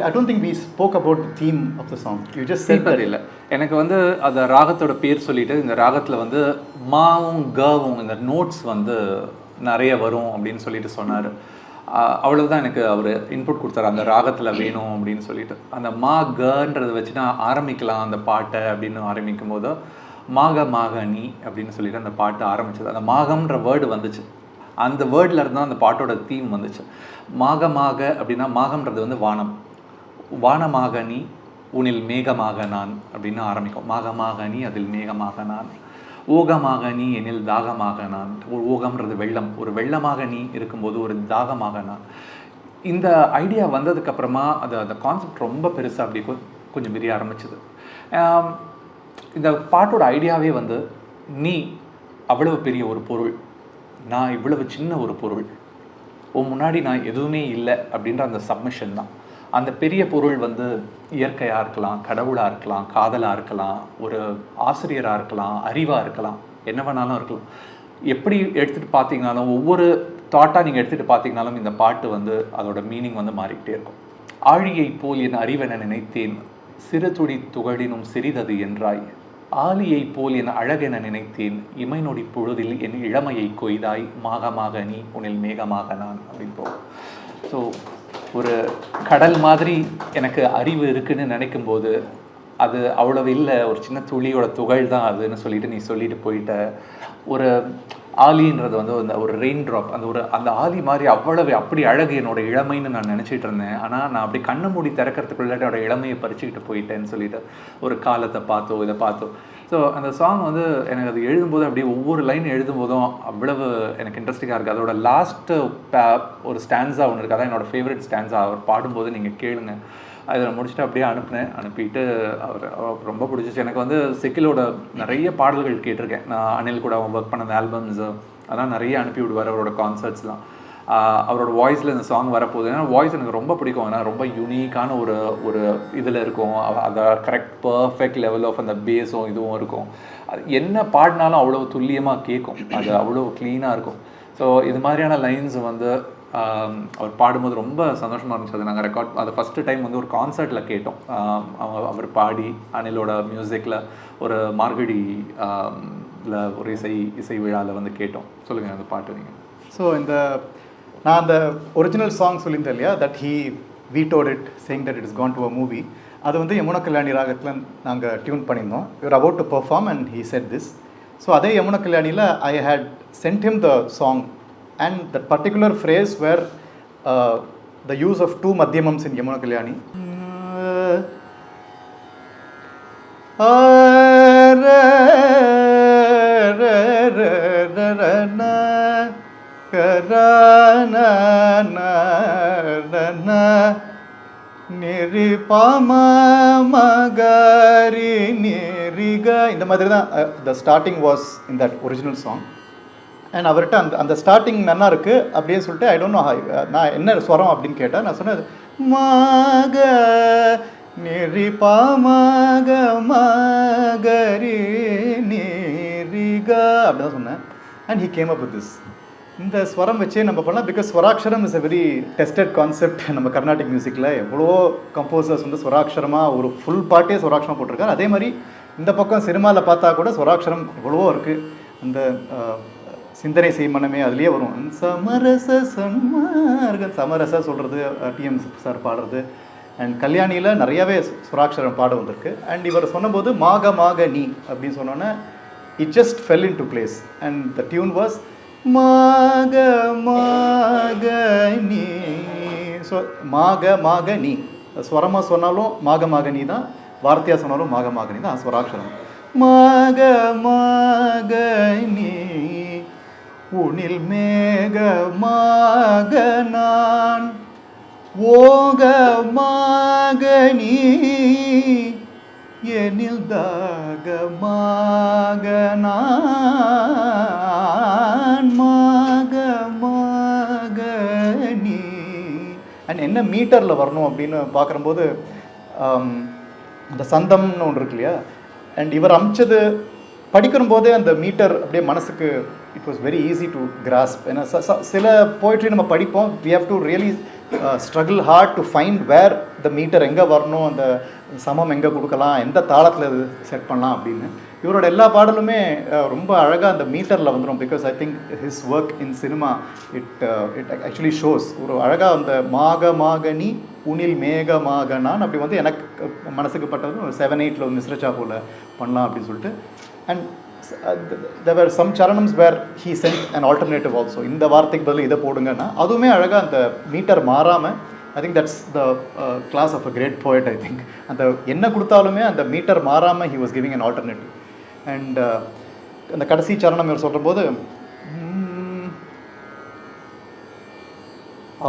I don't think we spoke about the theme of the song. You just said that. இல்லை, எனக்கு வந்து அந்த ராகத்தோட பேர் சொல்லிட்டு இந்த ராகத்தில் வந்து மாவும் கவும் இந்த நோட்ஸ் வந்து நிறைய வரும் அப்படின்னு சொல்லிட்டு சொன்னார். அவ்வளவுதான் எனக்கு அவர் இன்புட் கொடுத்தாரு, அந்த ராகத்தில் வேணும் அப்படின்னு சொல்லிட்டு. அந்த மா கன்றதை வச்சு நான் ஆரம்பிக்கலாம் அந்த பாட்டை அப்படின்னு ஆரம்பிக்கும் போது மாக மாக நீ அப்படின்னு சொல்லிட்டு அந்த பாட்டு ஆரம்பிச்சது. அந்த மாகம்ன்ற வேர்டு வந்துச்சு, அந்த வேர்டில் இருந்தால் அந்த பாட்டோட தீம் வந்துச்சு. மாக அப்படின்னா மாகம்ன்றது வந்து வானம், வானமாக நீ உனில் மேகமாக நான் அப்படின்னு ஆரம்பிக்கும். மாகமாக நீ அதில் மேகமாக நான், ஓகமாக நீ எனில் தாகமாக நான். ஒரு ஓகம்ன்றது வெள்ளம், ஒரு வெள்ளமாக நீ இருக்கும்போது ஒரு தாகமாக நான். இந்த ஐடியா வந்ததுக்கப்புறமா அந்த கான்செப்ட் ரொம்ப பெருசாக அப்படி கொஞ்சம் விரிய ஆரம்பிச்சுது. இந்த பாட்டோட ஐடியாவே வந்து நீ அவ்வளவு பெரிய ஒரு பொருள், நான் இவ்வளவு சின்ன ஒரு பொருள், உன் முன்னாடி நான் எதுவுமே இல்லை அப்படின்ற அந்த சப்மிஷன் தான். அந்த பெரிய பொருள் வந்து இயற்கையாக இருக்கலாம், கடவுளாக இருக்கலாம், காதலாக இருக்கலாம், ஒரு ஆசிரியராக இருக்கலாம், அறிவாக இருக்கலாம், என்ன வேணாலும் இருக்கலாம். எப்படி எடுத்துகிட்டு பார்த்தீங்கனாலும், ஒவ்வொரு தாட்டாக நீங்கள் எடுத்துகிட்டு பார்த்தீங்கனாலும் இந்த பாட்டு வந்து அதோட மீனிங் வந்து மாறிக்கிட்டே இருக்கும். ஆழியை போல் என் அறிவென நினைத்தேன், சிறு துடி துகளினும் சிறிதது என்றாய், ஆலியை போல் என் அழகென நினைத்தேன், இமை நொடி பொழுதில் என் இளமையை கொய்தாய், மாகமாக நீ உனில் மேகமாக நான் அப்படின்னு போகும். ஸோ ஒரு கடல் மாதிரி எனக்கு அறிவு இருக்குன்னு நினைக்கும் போது அது அவ்வளவு இல்லை, ஒரு சின்ன துளியோட துகள் தான் அதுன்னு சொல்லிட்டு நீ சொல்லிட்டு போயிட்ட. ஒரு ஆலின்றது வந்து ஒரு ரெயின் ட்ராப், அந்த ஆலி மாதிரி அவ்வளவு அப்படி அழகு என்னோட இளமைன்னு நான் நினச்சிட்டு இருந்தேன். ஆனால் நான் அப்படி கண்ணு மூடி திறக்கிறதுக்குள்ள என்னோட இளமையை பறிச்சுக்கிட்டு போயிட்டேன்னு சொல்லிட்டு ஒரு காலத்தை பார்த்தோ இதை பார்த்தோ. ஸோ அந்த சாங் வந்து எனக்கு அது எழுதும்போது அப்படியே ஒவ்வொரு லைன் எழுதும்போதும் அவ்வளவு எனக்கு இன்ட்ரெஸ்டிங்காக இருக்குது. அதோட லாஸ்ட்டு ஒரு ஸ்டான்ஸா ஒன்று இருக்குது, அதான் என்னோடய ஃபேவரட் ஸ்டான்ஸா. அவர் பாடும்போது நீங்கள் கேளுங்க. அதில் முடிச்சுட்டு அப்படியே அனுப்பிட்டு அவர் ரொம்ப பிடிச்சிச்சு. எனக்கு வந்து செக்கிலோட நிறைய பாடல்கள் கேட்டிருக்கேன் நான். அனில் கூட ஒர்க் பண்ண அந்த ஆல்பம்ஸ் அதெல்லாம் நிறைய அனுப்பி விடுவார், அவரோட கான்சர்ட்ஸ்லாம். அவரோட வாய்ஸில் இந்த சாங் வரப்போகுது. ஏன்னா வாய்ஸ் எனக்கு ரொம்ப பிடிக்கும், ஏன்னா ரொம்ப யூனிக்கான ஒரு இதில் இருக்கும். அதை கரெக்ட் பர்ஃபெக்ட் லெவல் ஆஃப் அந்த பேஸும் இதுவும் இருக்கும். அது என்ன பாடினாலும் அவ்வளோ துல்லியமாக கேட்கும், அது அவ்வளோ க்ளீனாக இருக்கும். ஸோ இது மாதிரியான லைன்ஸ் வந்து அவர் பாடும்போது ரொம்ப சந்தோஷமாக இருந்துச்சு. அது நாங்கள் அதை ஃபஸ்ட்டு டைம் வந்து ஒரு கான்சர்ட்டில் கேட்டோம். அவர் பாடி அனிலோட மியூசிக்கில் ஒரு மார்கழி ஒரு இசை விழாவில் வந்து கேட்டோம். சொல்லுங்கள் அந்த பாட்டு நீங்கள். ஸோ நான் அந்த ஒரிஜினல் சாங் சொல்லியிருந்தேன் இல்லையா, that he vetoed it saying that it is gone to a movie. அது வந்து யமுனா கல்யாணி ராகத்தில் நாங்கள் டியூன் பண்ணியிருந்தோம். You're about to perform and he said this. So அதே யமுனா கல்யாணியில் I had sent him the song and that particular phrase where the use of two madhyamams in Yamuna Kalyani. இந்த மாதிரி தான் the starting was in that original song. And அவர்கிட்ட அந்த starting நல்லா இருக்குது அப்படின்னு சொல்லிட்டு ஐ டோன்ட் நோ நான் என்ன ஸ்வரம் அப்படின்னு கேட்டேன். நான் சொன்னேன் மாக நிரி பாமாக மகரி நிரிகா அப்படி தான் சொன்னேன். And he came up with this. இந்த ஸ்வரம் வச்சே நம்ம பண்ணலாம், because swaraksharam is a very tested concept. நம்ம கர்நாடிக் மியூசிக்கில் எவ்வளோ கம்போசர்ஸ் வந்து ஸ்வராட்சரமாக ஒரு ஃபுல் பாட்டே ஸ்வராட்சரமாக போட்டிருக்காரு. அதே மாதிரி இந்த பக்கம் சினிமாவில் பார்த்தா கூட ஸ்வராட்சரம் எவ்வளவோ இருக்குது. அந்த சிந்தனை செய்மனமே அதுலேயே வரும். சமரச சன்மார்கன் சமரச சொல்கிறது டிஎம் சார் பாடுறது. அண்ட் கல்யாணியில் நிறையாவே ஸ்வராட்சரம் பாட வந்திருக்கு. அண்ட் இவர் சொன்னபோது மாக மாக நீ அப்படின்னு சொன்னோன்னே it just fell in to place. And the tune was மாக மாக நீ. ஸோ மாக நீ ஸ்வரமாக சொன்னாலும் மாக நீ தான், வார்த்தையாக சொன்னாலும் மாக நீ தான் ஸ்வராட்சரம். மாக நீ உனில் மேகமாக நான் ஓகமாக நீ எனில் தாகமாக நான் மாக நீ. அண்ட் என்ன மீட்டரில் வரணும் அப்படின்னு பார்க்கும்போது அந்த சந்தம்னு ஒன்று இருக்கு இல்லையா, அண்ட் இவர் அமிச்சது படிக்கும்போதே அந்த மீட்டர் அப்படியே மனசுக்கு it was very easy to grasp. ஏன்னா சில போய்ட்ரி நம்ம படிப்போம், we have to really struggle hard to find where the meter எங்கே வரணும், அந்த சமம் எங்கே கொடுக்கலாம், எந்த தாளத்தில் இது செட் பண்ணலாம் அப்படின்னு. இவரோட எல்லா பாடலுமே ரொம்ப அழகாக அந்த மீட்டரில் வந்துடும். Because I think his work in cinema it actually shows ஒரு அழகாக அந்த மாக நீ உனில் மேகமாக நான் அப்படி வந்து எனக்கு மனசுக்கு பட்டது ஒரு 7-8 ஒரு மிஸ்ர சாப்போல பண்ணலாம் அப்படின்னு சொல்லிட்டு. And there were some charanams where he sent an alternative also. இந்த வார்த்தைக்கு பதில் இதை போடுங்கன்னா அதுவுமே அழகாக அந்த மீட்டர் மாறாமல், I think that's the class of a great poet. I think அந்த என்ன கொடுத்தாலுமே அந்த மீட்டர் மாறாமல் he was giving an alternative. And அந்த கடைசி சரணம் இவர் சொல்கிற போது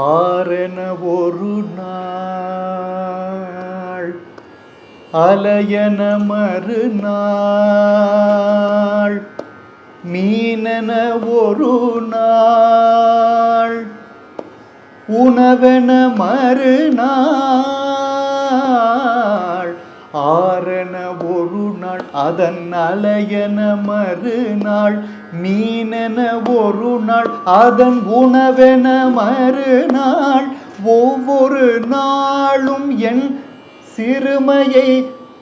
ஆரென ஒரு நாள் அலையன மறுநாள் மீனென ஒரு நாள் உணவென மறுநாள் ஆரென ஒரு நாள் அதன் அலையன மறுநாள் மீனென ஒரு நாள் அதன் உணவென மறுநாள் ஒவ்வொரு நாளும் என் சிறுமையை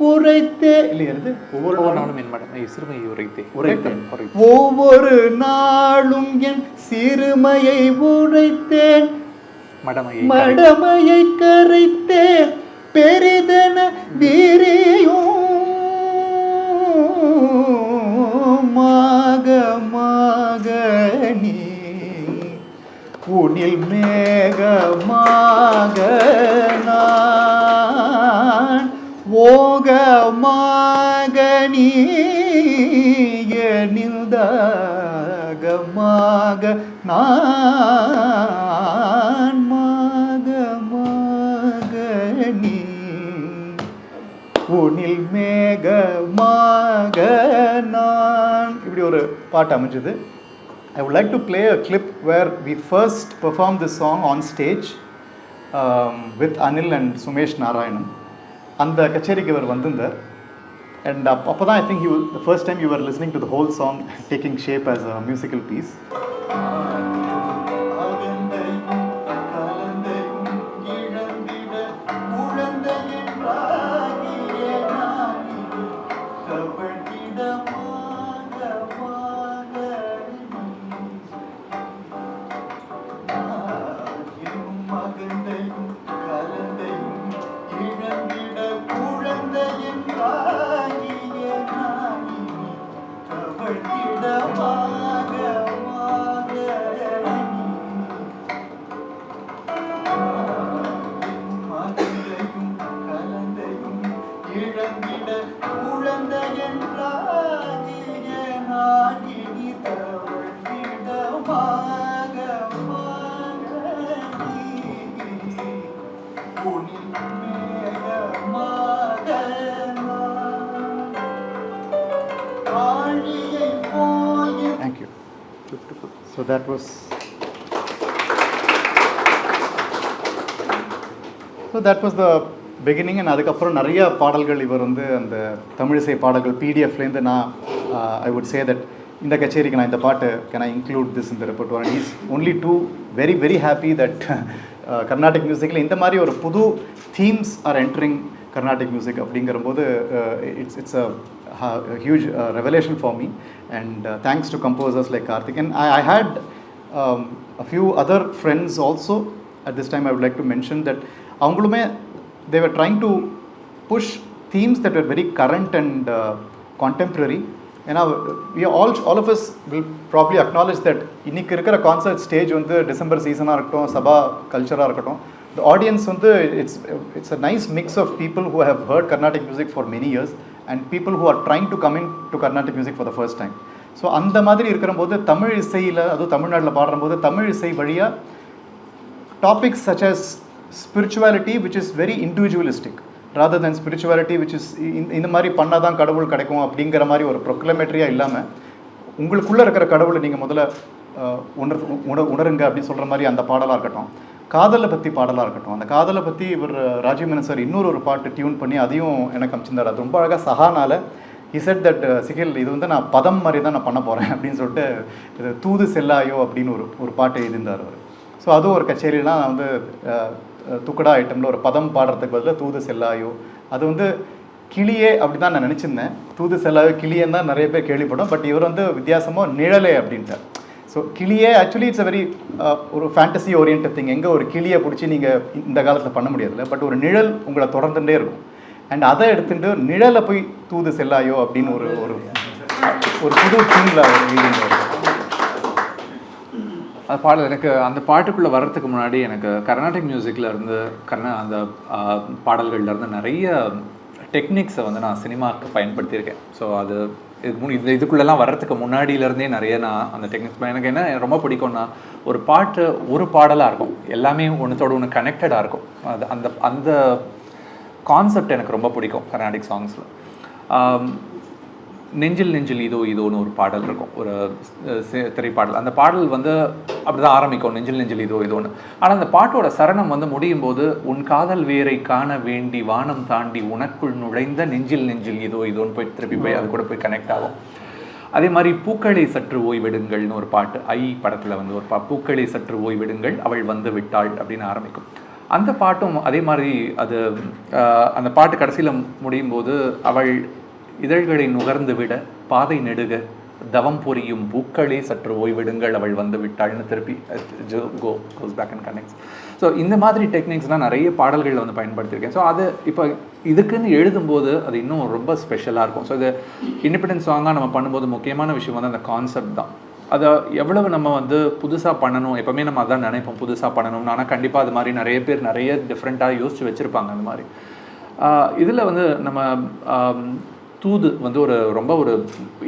உரைத்தே இல்லையாது ஒவ்வொரு நாளும் என் சிறுமையை உரைத்தேன். ஒவ்வொரு நாளும் என் சிறுமையை உரைத்தேன், மடமையை கரைத்தேன், பெரிதென வீரியும் மாக நீ உனில் மேகமாக நான் ஓகமாக நீ எனில் தாகமாக நான் மாக நீ உனில் மேகமாக நான். இப்படி ஒரு பாட்டு அமைஞ்சது. I would like to play a clip where we first performed this song on stage with Anil and Sumesh Narayanan. அந்த கச்சேரிக்கு இவர் வந்திருந்தார். And அப்போ தான் I think the first time you were listening to the whole song taking shape as a musical piece. Thank you. So that was the beginning. And அதுக்கப்புறம் நிறைய பாடல்கள் இவர் வந்து அந்த தமிழிசை பாடல்கள் பிடிஎஃப்லேருந்து நான் I would say that இந்த கச்சேரிக்கு நான் இந்த பாட்டு can I include this in the repertoire, and he's only very very happy that Carnatic மியூசிக்கில் இந்த மாதிரி ஒரு புது themes are entering Carnatic music அப்படிங்கிறபோது it's a huge revelation for me, and thanks to composers like Karthik. And I had a few other friends also at this time. I would like to mention that avungalume they were trying to push themes that were very current and contemporary, ஏன்னா all of us will probably acknowledge that இன்னைக்கு இருக்கிற concert stage வந்து December சீசனாக இருக்கட்டும், சபா கல்ச்சராக இருக்கட்டும், the audience வந்து it's a nice mix of people who have heard Carnatic music for many years and people who are trying to come into Carnatic music for the first time. So அந்த மாதிரி இருக்கிற போது தமிழ் இசையில், அதுவும் தமிழ்நாட்டில் பாடும்போது தமிழ் இசை வழியாக topics such as spirituality which is very individualistic rather than spirituality which is இந்த மாதிரி பண்ணால் தான் கடவுள் கிடைக்கும் அப்படிங்கிற மாதிரி ஒரு ப்ரொக்ளமேட்டரியாக இல்லாமல் உங்களுக்குள்ளே இருக்கிற கடவுளை நீங்கள் முதல்ல உணருங்க அப்படின்னு சொல்கிற மாதிரி அந்த பாடலாக இருக்கட்டும், காதலை பற்றி பாடலாக இருக்கட்டும். அந்த காதலை பற்றி இவர் ராஜீவ் மேனன் சார் இன்னொரு பாட்டு டியூன் பண்ணி அதையும் எனக்கு அமைச்சிருந்தார். அது ரொம்ப அழகாக சஹானால he said that சிகில் இது வந்து நான் பதம் மாதிரி தான் நான் பண்ண போகிறேன் அப்படின்னு சொல்லிட்டு இது தூது செல்லாயோ அப்படின்னு ஒரு பாட்டு எழுதியிருந்தார் அவர். ஸோ அதுவும் ஒரு கச்சேரிலாம் நான் வந்து துக்கடா ஐட்டமில் ஒரு பதம் பாடுறதுக்கு பதிலாக தூது செல்லாயோ, அது வந்து கிளியே அப்படி தான் நான் நினச்சிருந்தேன். தூது செல்லாயோ கிளியேன்னு தான் நிறைய பேர் கேள்விப்படும். பட் இவர் வந்து வித்தியாசமாக நிழலே அப்படின்ட்டார். ஸோ கிளியே ஆக்சுவலி இட்ஸ் அ வெரி ஒரு ஃபேண்டசி ஓரியன்ட் திங். எங்கே ஒரு கிளியை பிடிச்சி நீங்கள் இந்த காலத்தில் பண்ண முடியாதுல்ல, பட் ஒரு நிழல் உங்களை தொடர்ந்துட்டே இருக்கும். அண்ட் அதை எடுத்துகிட்டு நிழலை போய் தூது செல்லாயோ அப்படின்னு ஒரு புது டீமில் எழுதியிருந்தார். அந்த பாடல் எனக்கு அந்த பாட்டுக்குள்ளே வர்றதுக்கு முன்னாடி எனக்கு கர்நாடிக் மியூசிக்கில் இருந்து அந்த பாடல்கள்லேருந்து நிறைய டெக்னிக்ஸை வந்து நான் சினிமாவுக்கு பயன்படுத்தியிருக்கேன். ஸோ அது இதுக்குள்ளெல்லாம் வர்றதுக்கு முன்னாடியிலேருந்தே நிறைய நான் அந்த டெக்னிக்ஸ் எனக்கு என்ன ரொம்ப பிடிக்கும்னா, ஒரு பாட்டு ஒரு பாடலாக இருக்கும், எல்லாமே ஒன்றுத்தோடு ஒன்று கனெக்டடாக இருக்கும். அது அந்த அந்த கான்செப்ட் எனக்கு ரொம்ப பிடிக்கும் கர்நாடிக் சாங்ஸில். நெஞ்சில் நெஞ்சில் இதோ இதோன்னு ஒரு பாடல் இருக்கும், ஒரு திரைப்பாடல். அந்த பாடல் வந்து அப்படி தான் ஆரம்பிக்கும், நெஞ்சில் நெஞ்சில் இதோ இதோன்னு. ஆனால் அந்த பாட்டோட சரணம் வந்து முடியும் போது, உன் காதல் வேரை காண வேண்டி வானம் தாண்டி உனக்குள் நுழைந்த நெஞ்சில் நெஞ்சில் இதோ இதோன்னு போய் திருப்பி போய் அது கூட போய் கனெக்ட் ஆகும். அதே மாதிரி பூக்களை சற்று ஓய்வெடுங்கள்னு ஒரு பாட்டு, ஐ படத்தில் வந்து ஒரு பூக்களை சற்று ஓய்வெடுங்கள் அவள் வந்து விட்டாள் அப்படின்னு ஆரம்பிக்கும். அந்த பாட்டும் அதே மாதிரி அது அந்த பாட்டு கடைசியில் முடியும் போது, அவள் இதழ்களை நுகர்ந்து விட பாதை நெடுக தவம் புரியும் பூக்களே சற்று ஓய்விடுங்கள் அவள் வந்து விட்டாள்னு திருப்பி goes back and connects. So இந்த மாதிரி டெக்னிக்ஸ்லாம் நிறைய பாடல்களில் வந்து பயன்படுத்தியிருக்கேன். ஸோ அது இப்போ இதுக்குன்னு எழுதும்போது அது இன்னும் ரொம்ப ஸ்பெஷலாக இருக்கும். ஸோ இது இண்டிபெண்டன்ஸ் சாங்காக நம்ம பண்ணும்போது முக்கியமான விஷயம் வந்து அந்த கான்செப்ட் தான். அதை எவ்வளவு நம்ம வந்து புதுசாக பண்ணணும், எப்போவுமே நம்ம அதான் நினைப்போம் புதுசாக பண்ணணும்னு. ஆனால் கண்டிப்பாக அது மாதிரி நிறைய பேர் நிறைய டிஃப்ரெண்ட்டாக யோசித்து வச்சுருப்பாங்க. அந்த மாதிரி இதில் வந்து நம்ம தூது வந்து ரொம்ப ஒரு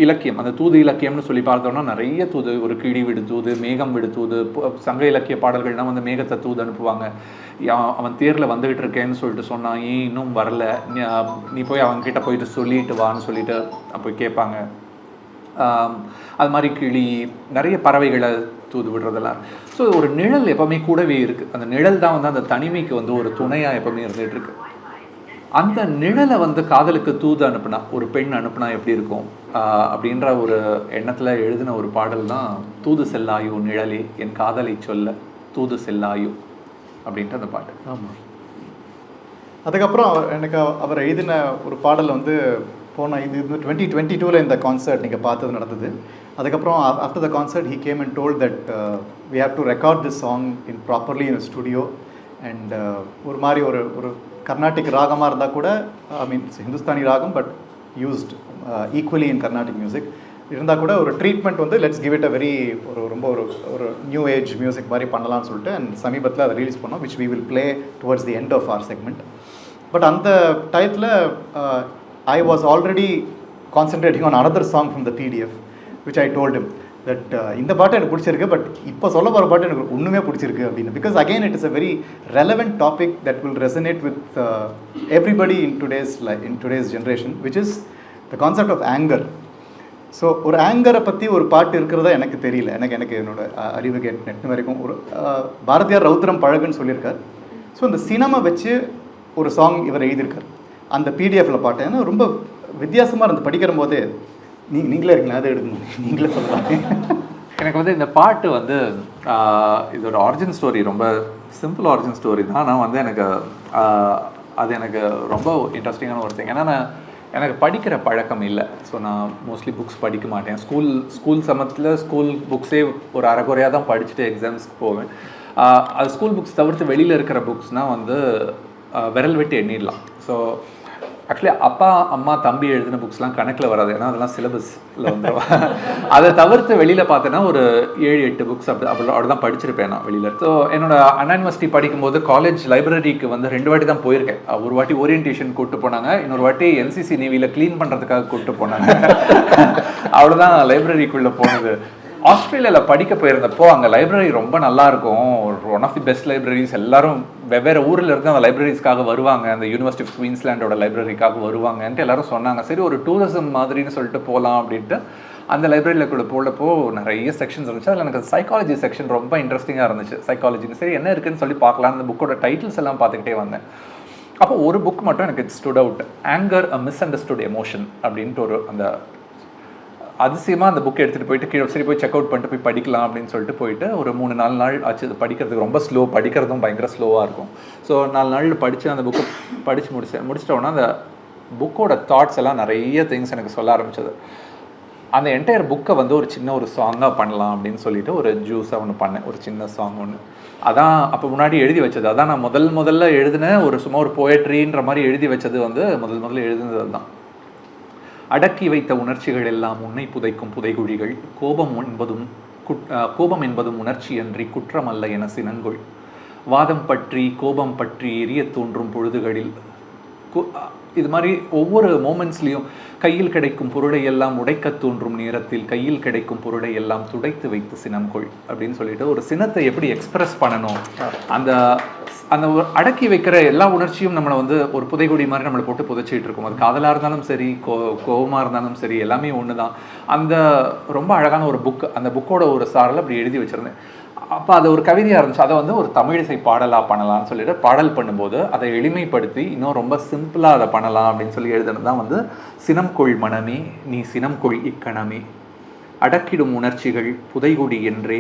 இலக்கியம். அந்த தூது இலக்கியம்னு சொல்லி பார்த்தோம்னா நிறைய தூது, ஒரு கிளி விடு தூது, மேகம் விடு தூது. சங்க இலக்கிய பாடல்கள்னால் வந்து மேகத்தை தூது அனுப்புவாங்க. அவன் தேரில் வந்துகிட்டு இருக்கேன்னு சொல்லிட்டு சொன்னான், ஏன் இன்னும் வரல, நீ போய் அவன்கிட்ட போயிட்டு சொல்லிட்டு வான்னு சொல்லிட்டு போய் கேட்பாங்க. அது மாதிரி கிளி, நிறைய பறவைகளை தூது விடுறதெல்லாம். ஸோ ஒரு நிழல் எப்போவுமே கூடவே இருக்குது. அந்த நிழல் தான் வந்து அந்த தனிமைக்கு வந்து ஒரு துணையாக எப்போவுமே இருந்துகிட்டு இருக்கு. அந்த நிழலை வந்து காதலுக்கு தூது அனுப்புனா, ஒரு பெண் அனுப்புனா எப்படி இருக்கும் அப்படின்ற ஒரு எண்ணத்தில் எழுதின ஒரு பாடல் தான் தூது செல்லாயோ நிழலே என் காதலை சொல்ல தூது செல்லாயோ அப்படின்ட்டு அந்த பாட்டு. ஆமாம். அதுக்கப்புறம் எனக்கு அவர் எழுதின ஒரு பாடல் வந்து போன இது 2022 இந்த கான்சர்ட் நீங்கள் பார்த்தது நடந்தது. அதுக்கப்புறம் after the concert he came and told that we have to record this song in properly in studio. And ஒரு மாதிரி ஒரு கர்நாடிக் ராகமாக இருந்தால் கூட, ஐ மீன் ஹிந்துஸ்தானி ராகம் but used equally in Carnatic music இருந்தால் கூட ஒரு ட்ரீட்மெண்ட் வந்து let's give it a very ரொம்ப ஒரு நியூ ஏஜ் மியூசிக் மாதிரி பண்ணலாம்னு சொல்லிட்டு அண்ட் சமீபத்தில் அதை ரிலீஸ் பண்ணோம், which we will play towards the end of our segment. But அந்த டயத்தில் I was already concentrating on another song from the PDF, which I told him that இந்த பாட்டு எனக்கு பிடிச்சிருக்கு, பட் இப்போ சொல்ல போகிற பாட்டு எனக்கு ஒன்றுமே பிடிச்சிருக்கு அப்படின்னு. Because again it is a very relevant topic that will resonate with everybody in today's generation, which is the concept of anger. So ஒரு ஆங்கரை பற்றி ஒரு பாட்டு இருக்கிறதா எனக்கு தெரியல. எனக்கு என்னோட அறிவு நெட் வரைக்கும் ஒரு பாரதியார் ரௌத்ரம் பழகுன்னு சொல்லியிருக்கார். ஸோ இந்த சினிமா வச்சு ஒரு சாங் இவர் எழுதியிருக்கார். அந்த பிடிஎஃப்ல பாட்டு ஏன்னா ரொம்ப வித்தியாசமாக இருந்து படிக்கிற போதே நீங்களே இருக்கீங்களா, அதை எடுக்கணும், நீங்களே சொல்லலாம். எனக்கு வந்து இந்த பாட்டு வந்து இதோட ஆரிஜின் ஸ்டோரி ரொம்ப சிம்பிள் ஆரிஜின் ஸ்டோரி தான். ஆனால் வந்து எனக்கு அது எனக்கு ரொம்ப இன்ட்ரெஸ்டிங்கான ஒரு திங். ஏன்னா எனக்கு படிக்கிற பழக்கம் இல்லை. ஸோ நான் மோஸ்ட்லி புக்ஸ் படிக்க மாட்டேன். ஸ்கூல் சமயத்தில் ஸ்கூல் புக்ஸே ஒரு அரைக்குறையாக தான் படிச்சுட்டு எக்ஸாம்ஸ்க்கு போவேன். அது ஸ்கூல் புக்ஸ் தவிர்த்து வெளியில் இருக்கிற புக்ஸ்னால் வந்து விரல் விட்டு எண்ணிடலாம். ஸோ ஆக்சுவலி அப்பா அம்மா தம்பி எழுதின புக்ஸ்லாம் கணக்கில் வராது, ஏன்னா அதெல்லாம் சிலபஸில் வந்துடும். அதை தவிர்த்து வெளியில் பார்த்தேன்னா ஒரு 7-8 புக்ஸ் அவ்வளோதான் படிச்சிருப்பேன் நான் வெளியில். ஸோ என்னோட அண்ணா யூனிவர்சிட்டி படிக்கும்போது காலேஜ் லைப்ரரிக்கு வந்து 2 வாட்டி தான் போயிருக்கேன். ஒரு வாட்டி ஓரியன்டேஷன் கூப்பிட்டு போனாங்க, இன்னொரு வாட்டி என்சிசி நேவியில் க்ளீன் பண்ணுறதுக்காக கூப்பிட்டு போனாங்க. அவ்வளோதான் லைப்ரரிக்குள்ளே போனது. ஆஸ்திரேலியாவில் படிக்க போயிருந்தப்போ அங்கே லைப்ரரி ரொம்ப நல்லா இருக்கும், one of the best libraries. எல்லாரும் வெவ்வேறு ஊரில் இருந்து அந்த லைப்ரரிஸ்க்காக வருவாங்க, அந்த யூனிவர்சிட்டி ஆஃப் குயின்ஸ்லாண்டோட லைப்ரரிக்காக வருவாங்கன்ட்டு எல்லாரும் சொன்னாங்க. சரி ஒரு டூரிசம் மாதிரின்னு சொல்லிட்டு போகலாம் அப்படின்ட்டு அந்த லைப்ரரியில் கூட போனப்போ நிறைய செக்ஷன்ஸ் இருந்துச்சு. அதில் எனக்கு சைக்காலஜி செக்ஷன் ரொம்ப இன்ட்ரெஸ்டிங்காக இருந்துச்சு. சைக்காலஜின்னு சரி என்ன இருக்குன்னு சொல்லி பார்க்கலாம், அந்த புக்கோட டைட்டில்ஸ் எல்லாம் பார்த்துக்கிட்டே வந்தேன். அப்போ ஒரு புக் மட்டும் எனக்கு it stood out, anger a misunderstood emotion அப்படின்ட்டு ஒரு அந்த அதிசயமாக அந்த புக் எடுத்துகிட்டு போயிட்டு கீழே சரி போய் செக் அவுட் பண்ணிட்டு போய் படிக்கலாம் அப்படின்னு சொல்லிட்டு போயிட்டு ஒரு 3-4 நாள் ஆச்சு. அது படிக்கிறதுக்கு ரொம்ப ஸ்லோ, படிக்கிறதும் பயங்கர ஸ்லோவாக இருக்கும். ஸோ 4 நாளில் படித்து அந்த புக்கை படித்து முடிச்சிட்டோன்னா அந்த புக்கோட தாட்ஸ் எல்லாம் நிறைய திங்ஸ் எனக்கு சொல்ல ஆரம்பிச்சது. அந்த என்டையர் புக்கை வந்து ஒரு சின்ன ஒரு சாங்காக பண்ணலாம் அப்படின்னு சொல்லிட்டு ஒரு ஜூஸாக ஒன்று பண்ணேன், ஒரு சின்ன சாங் ஒன்று. அதான் அப்போ முன்னாடி எழுதி வச்சது. அதான் நான் முதல்ல எழுதின ஒரு சும்மா ஒரு போயட்ரின்ற மாதிரி எழுதி வச்சது வந்து முதல்ல எழுதுனது அதுதான். அடக்கி வைத்த உணர்ச்சிகள் எல்லாம் உன்னை புதைக்கும் புதைகுழிகள், கோபம் என்பதும் உணர்ச்சி அன்றி குற்றமல்ல என சினங்கொள், வாதம் பற்றி கோபம் பற்றி எரிய தோன்றும் பொழுதுகளில். இது மாதிரி ஒவ்வொரு மோமெண்ட்ஸ்லையும் கையில் கிடைக்கும் பொருளை எல்லாம் உடைக்க தோன்றும் நேரத்தில் கையில் கிடைக்கும் பொருளை எல்லாம் துடைத்து வைத்து சினங்கொள் அப்படின்னு சொல்லிட்டு ஒரு சினத்தை எப்படி எக்ஸ்பிரஸ் பண்ணணும், அந்த அந்த அடக்கி வைக்கிற எல்லா உணர்ச்சியும் நம்மளை வந்து ஒரு புதைகுடி மாதிரி நம்மளை போட்டு புதைச்சிட்டு இருக்கும். அது காதலாக இருந்தாலும் சரி, கோபமாக இருந்தாலும் சரி, எல்லாமே ஒன்று தான். அந்த ரொம்ப அழகான ஒரு புக், அந்த புக்கோட ஒரு சாரில் அப்படி எழுதி வச்சுருந்தேன். அப்போ அது ஒரு கவிதையாக இருந்துச்சு. அதை வந்து ஒரு தமிழிசை பாடலாக பண்ணலாம்னு சொல்லிட்டு பாடல் பண்ணும்போது அதை எளிமைப்படுத்தி இன்னும் ரொம்ப சிம்பிளாக அதை பண்ணலாம் அப்படின்னு சொல்லி எழுதுனது தான் வந்து சினம் கொள் மனமே நீ சினம் கொள் இக்கணமே, அடக்கிடும் உணர்ச்சிகள் புதைகுடி என்றே,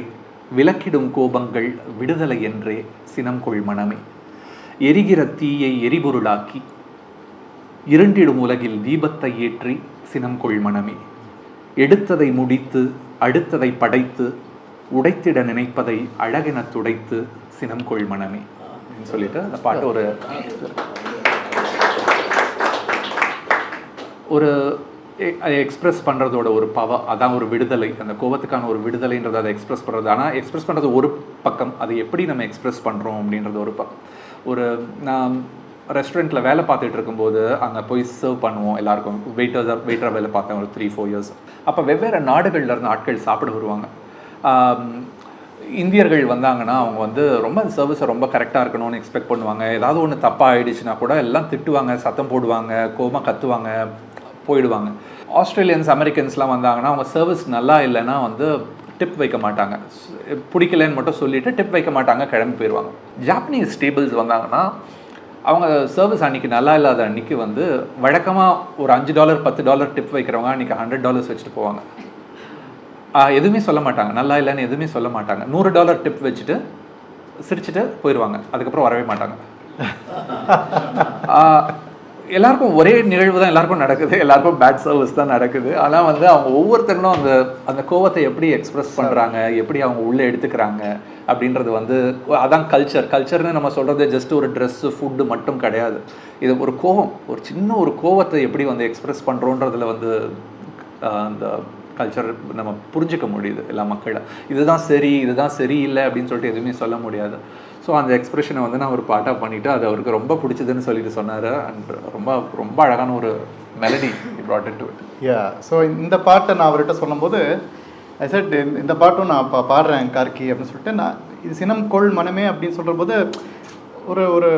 விலக்கிடும் கோபங்கள் விடுதலை என்றே சினம் கொள் மனமே, எரிகிற தீயை எரிபொருளாக்கி இருண்டிடும் உலகில் தீபத்தை ஏற்றி சினம் கொள் மனமே, எடுத்ததை முடித்து அடுத்ததை படைத்து உடைத்திட நினைப்பதை அழகென துடைத்து சினம் கொள் மனமே அப்படின்னு சொல்லிட்டு அந்த பாட்டு ஒரு எக்ஸ்பிரஸ் பண்ணுறதோட ஒரு பவர், அதான் ஒரு விடுதலை. அந்த கோபத்துக்கான ஒரு விடுதலைன்றது அதை எக்ஸ்பிரஸ் பண்ணுறது. ஆனால் எக்ஸ்பிரஸ் பண்ணுறது ஒரு பக்கம், அதை எப்படி நம்ம எக்ஸ்பிரஸ் பண்ணுறோம் அப்படின்றது ஒரு பக்கம். நான் ரெஸ்டாரண்ட்டில் வேலை பார்த்துட்டு இருக்கும்போது அங்கே போய் சர்வ் பண்ணுவோம் எல்லாருக்கும். வெயிட்டராக வேலை பார்த்தேன் ஒரு 3-4 years. அப்போ வெவ்வேறு நாடுகள்லேருந்து ஆட்கள் சாப்பிட வருவாங்க. இந்தியர்கள் வந்தாங்கன்னா அவங்க வந்து ரொம்ப சர்வீஸை ரொம்ப கரெக்டாக இருக்கணும்னு எக்ஸ்பெக்ட் பண்ணுவாங்க. ஏதாவது ஒன்று தப்பாக ஆகிடுச்சுன்னா கூட எல்லாம் திட்டுவாங்க, சத்தம் போடுவாங்க, கோபமாக கத்துவாங்க, போயிடுவாங்க. ஆஸ்திரேலியன்ஸ் அமெரிக்கன்ஸ்லாம் வந்தாங்கன்னா அவங்க சர்வீஸ் நல்லா இல்லைன்னா வந்து டிப் வைக்க மாட்டாங்க, பிடிக்கலன்னு மட்டும் சொல்லிவிட்டு டிப் வைக்க மாட்டாங்க, கிளம்பி போயிடுவாங்க. ஜாப்பனீஸ் டேபிள்ஸ் வந்தாங்கன்னா அவங்க சர்வீஸ் அன்றைக்கி நல்லா இல்லாத அன்றைக்கி வந்து வழக்கமாக ஒரு $5 $10 டிப் வைக்கிறவங்க அன்றைக்கி $100 வச்சுட்டு போவாங்க. எதுவுமே சொல்ல மாட்டாங்க, நல்லா இல்லைன்னு எதுவுமே சொல்ல மாட்டாங்க. $100 டிப் வச்சுட்டு சிரிச்சுட்டு போயிடுவாங்க, அதுக்கப்புறம் வரவே மாட்டாங்க. எல்லாருக்கும் ஒரே நிகழ்வு தான் எல்லாருக்கும் நடக்குது, எல்லாருக்கும் பேட் சர்வீஸ் தான் நடக்குது. ஆனால் வந்து அவங்க ஒவ்வொருத்தரும் அந்த கோவத்தை எப்படி எக்ஸ்பிரஸ் பண்ணுறாங்க, எப்படி அவங்க உள்ளே எடுத்துக்கிறாங்க அப்படின்றது வந்து அதான் கல்ச்சர்னு நம்ம சொல்கிறது ஜஸ்ட் ஒரு ட்ரெஸ்ஸு ஃபுட்டு மட்டும் கிடையாது. இது ஒரு கோவம், ஒரு சின்ன ஒரு கோவத்தை எப்படி வந்து எக்ஸ்பிரஸ் பண்ணுறோன்றதுல வந்து அந்த கல்ச்சர் நம்ம புரிஞ்சிக்க முடியுது எல்லா மக்களை. இதுதான் சரி, இதுதான் சரியில்லை அப்படின்னு சொல்லிட்டு எதுவுமே சொல்ல முடியாது. ஸோ அந்த எக்ஸ்பிரஷனை வந்து நான் ஒரு பாட்டாக பண்ணிவிட்டு அது அவருக்கு ரொம்ப பிடிச்சதுன்னு சொல்லிட்டு சொன்னார். அண்ட் ரொம்ப ரொம்ப அழகான ஒரு melody brought it to it. So இந்த பாட்டை நான் அவர்கிட்ட சொல்லும்போது ஐ செட் இந்த பாட்டும் நான் பாடுறேன் கார்கி அப்படின்னு சொல்லிட்டு, நான் இது சினம் கொள் மனமே அப்படின்னு சொல்கிற போது ஒரு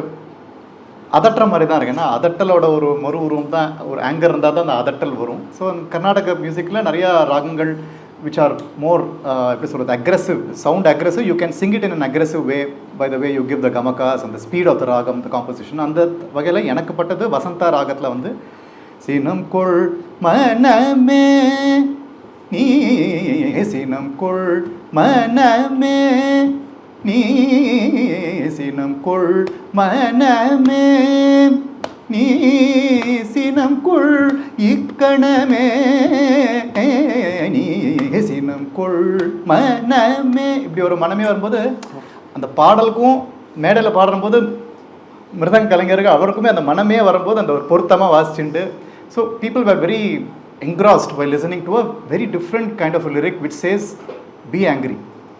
அதட்டுற மாதிரி தான் இருக்கு. ஏன்னா அதட்டலோட ஒரு மறு உருவம் தான், ஒரு ஆங்கர் இருந்தால் தான் அந்த அதட்டல் வரும். ஸோ கர்நாடக மியூசிக்கில் நிறையா ராகங்கள் which are more எப்படி சொல்கிறது, aggressive, sound aggressive. You can sing it in an aggressive way by the way you give the gamakas and the speed of the ragam, the composition. அந்த வகையில் எனக்கு பட்டது வசந்தா ராகத்தில் வந்து சினம் கொள் மனமே நீ சினம் கொள் மனமே நீ சினம் கொள் மனமே நீ சினம் கொள் இக்கணமே நீ சினம் கொள் மனமே. இப்படி ஒரு மனமே வரும்போது அந்த பாடலுக்கும் மேடையில் பாடும்போது மிருதங்க கலைஞர்கள் அவருக்குமே அந்த மனமே வரும்போது அந்த ஒரு பொருத்தமாக வாசிச்சுட்டு so people were very engrossed while listening to a very different kind of a lyric which says be angry.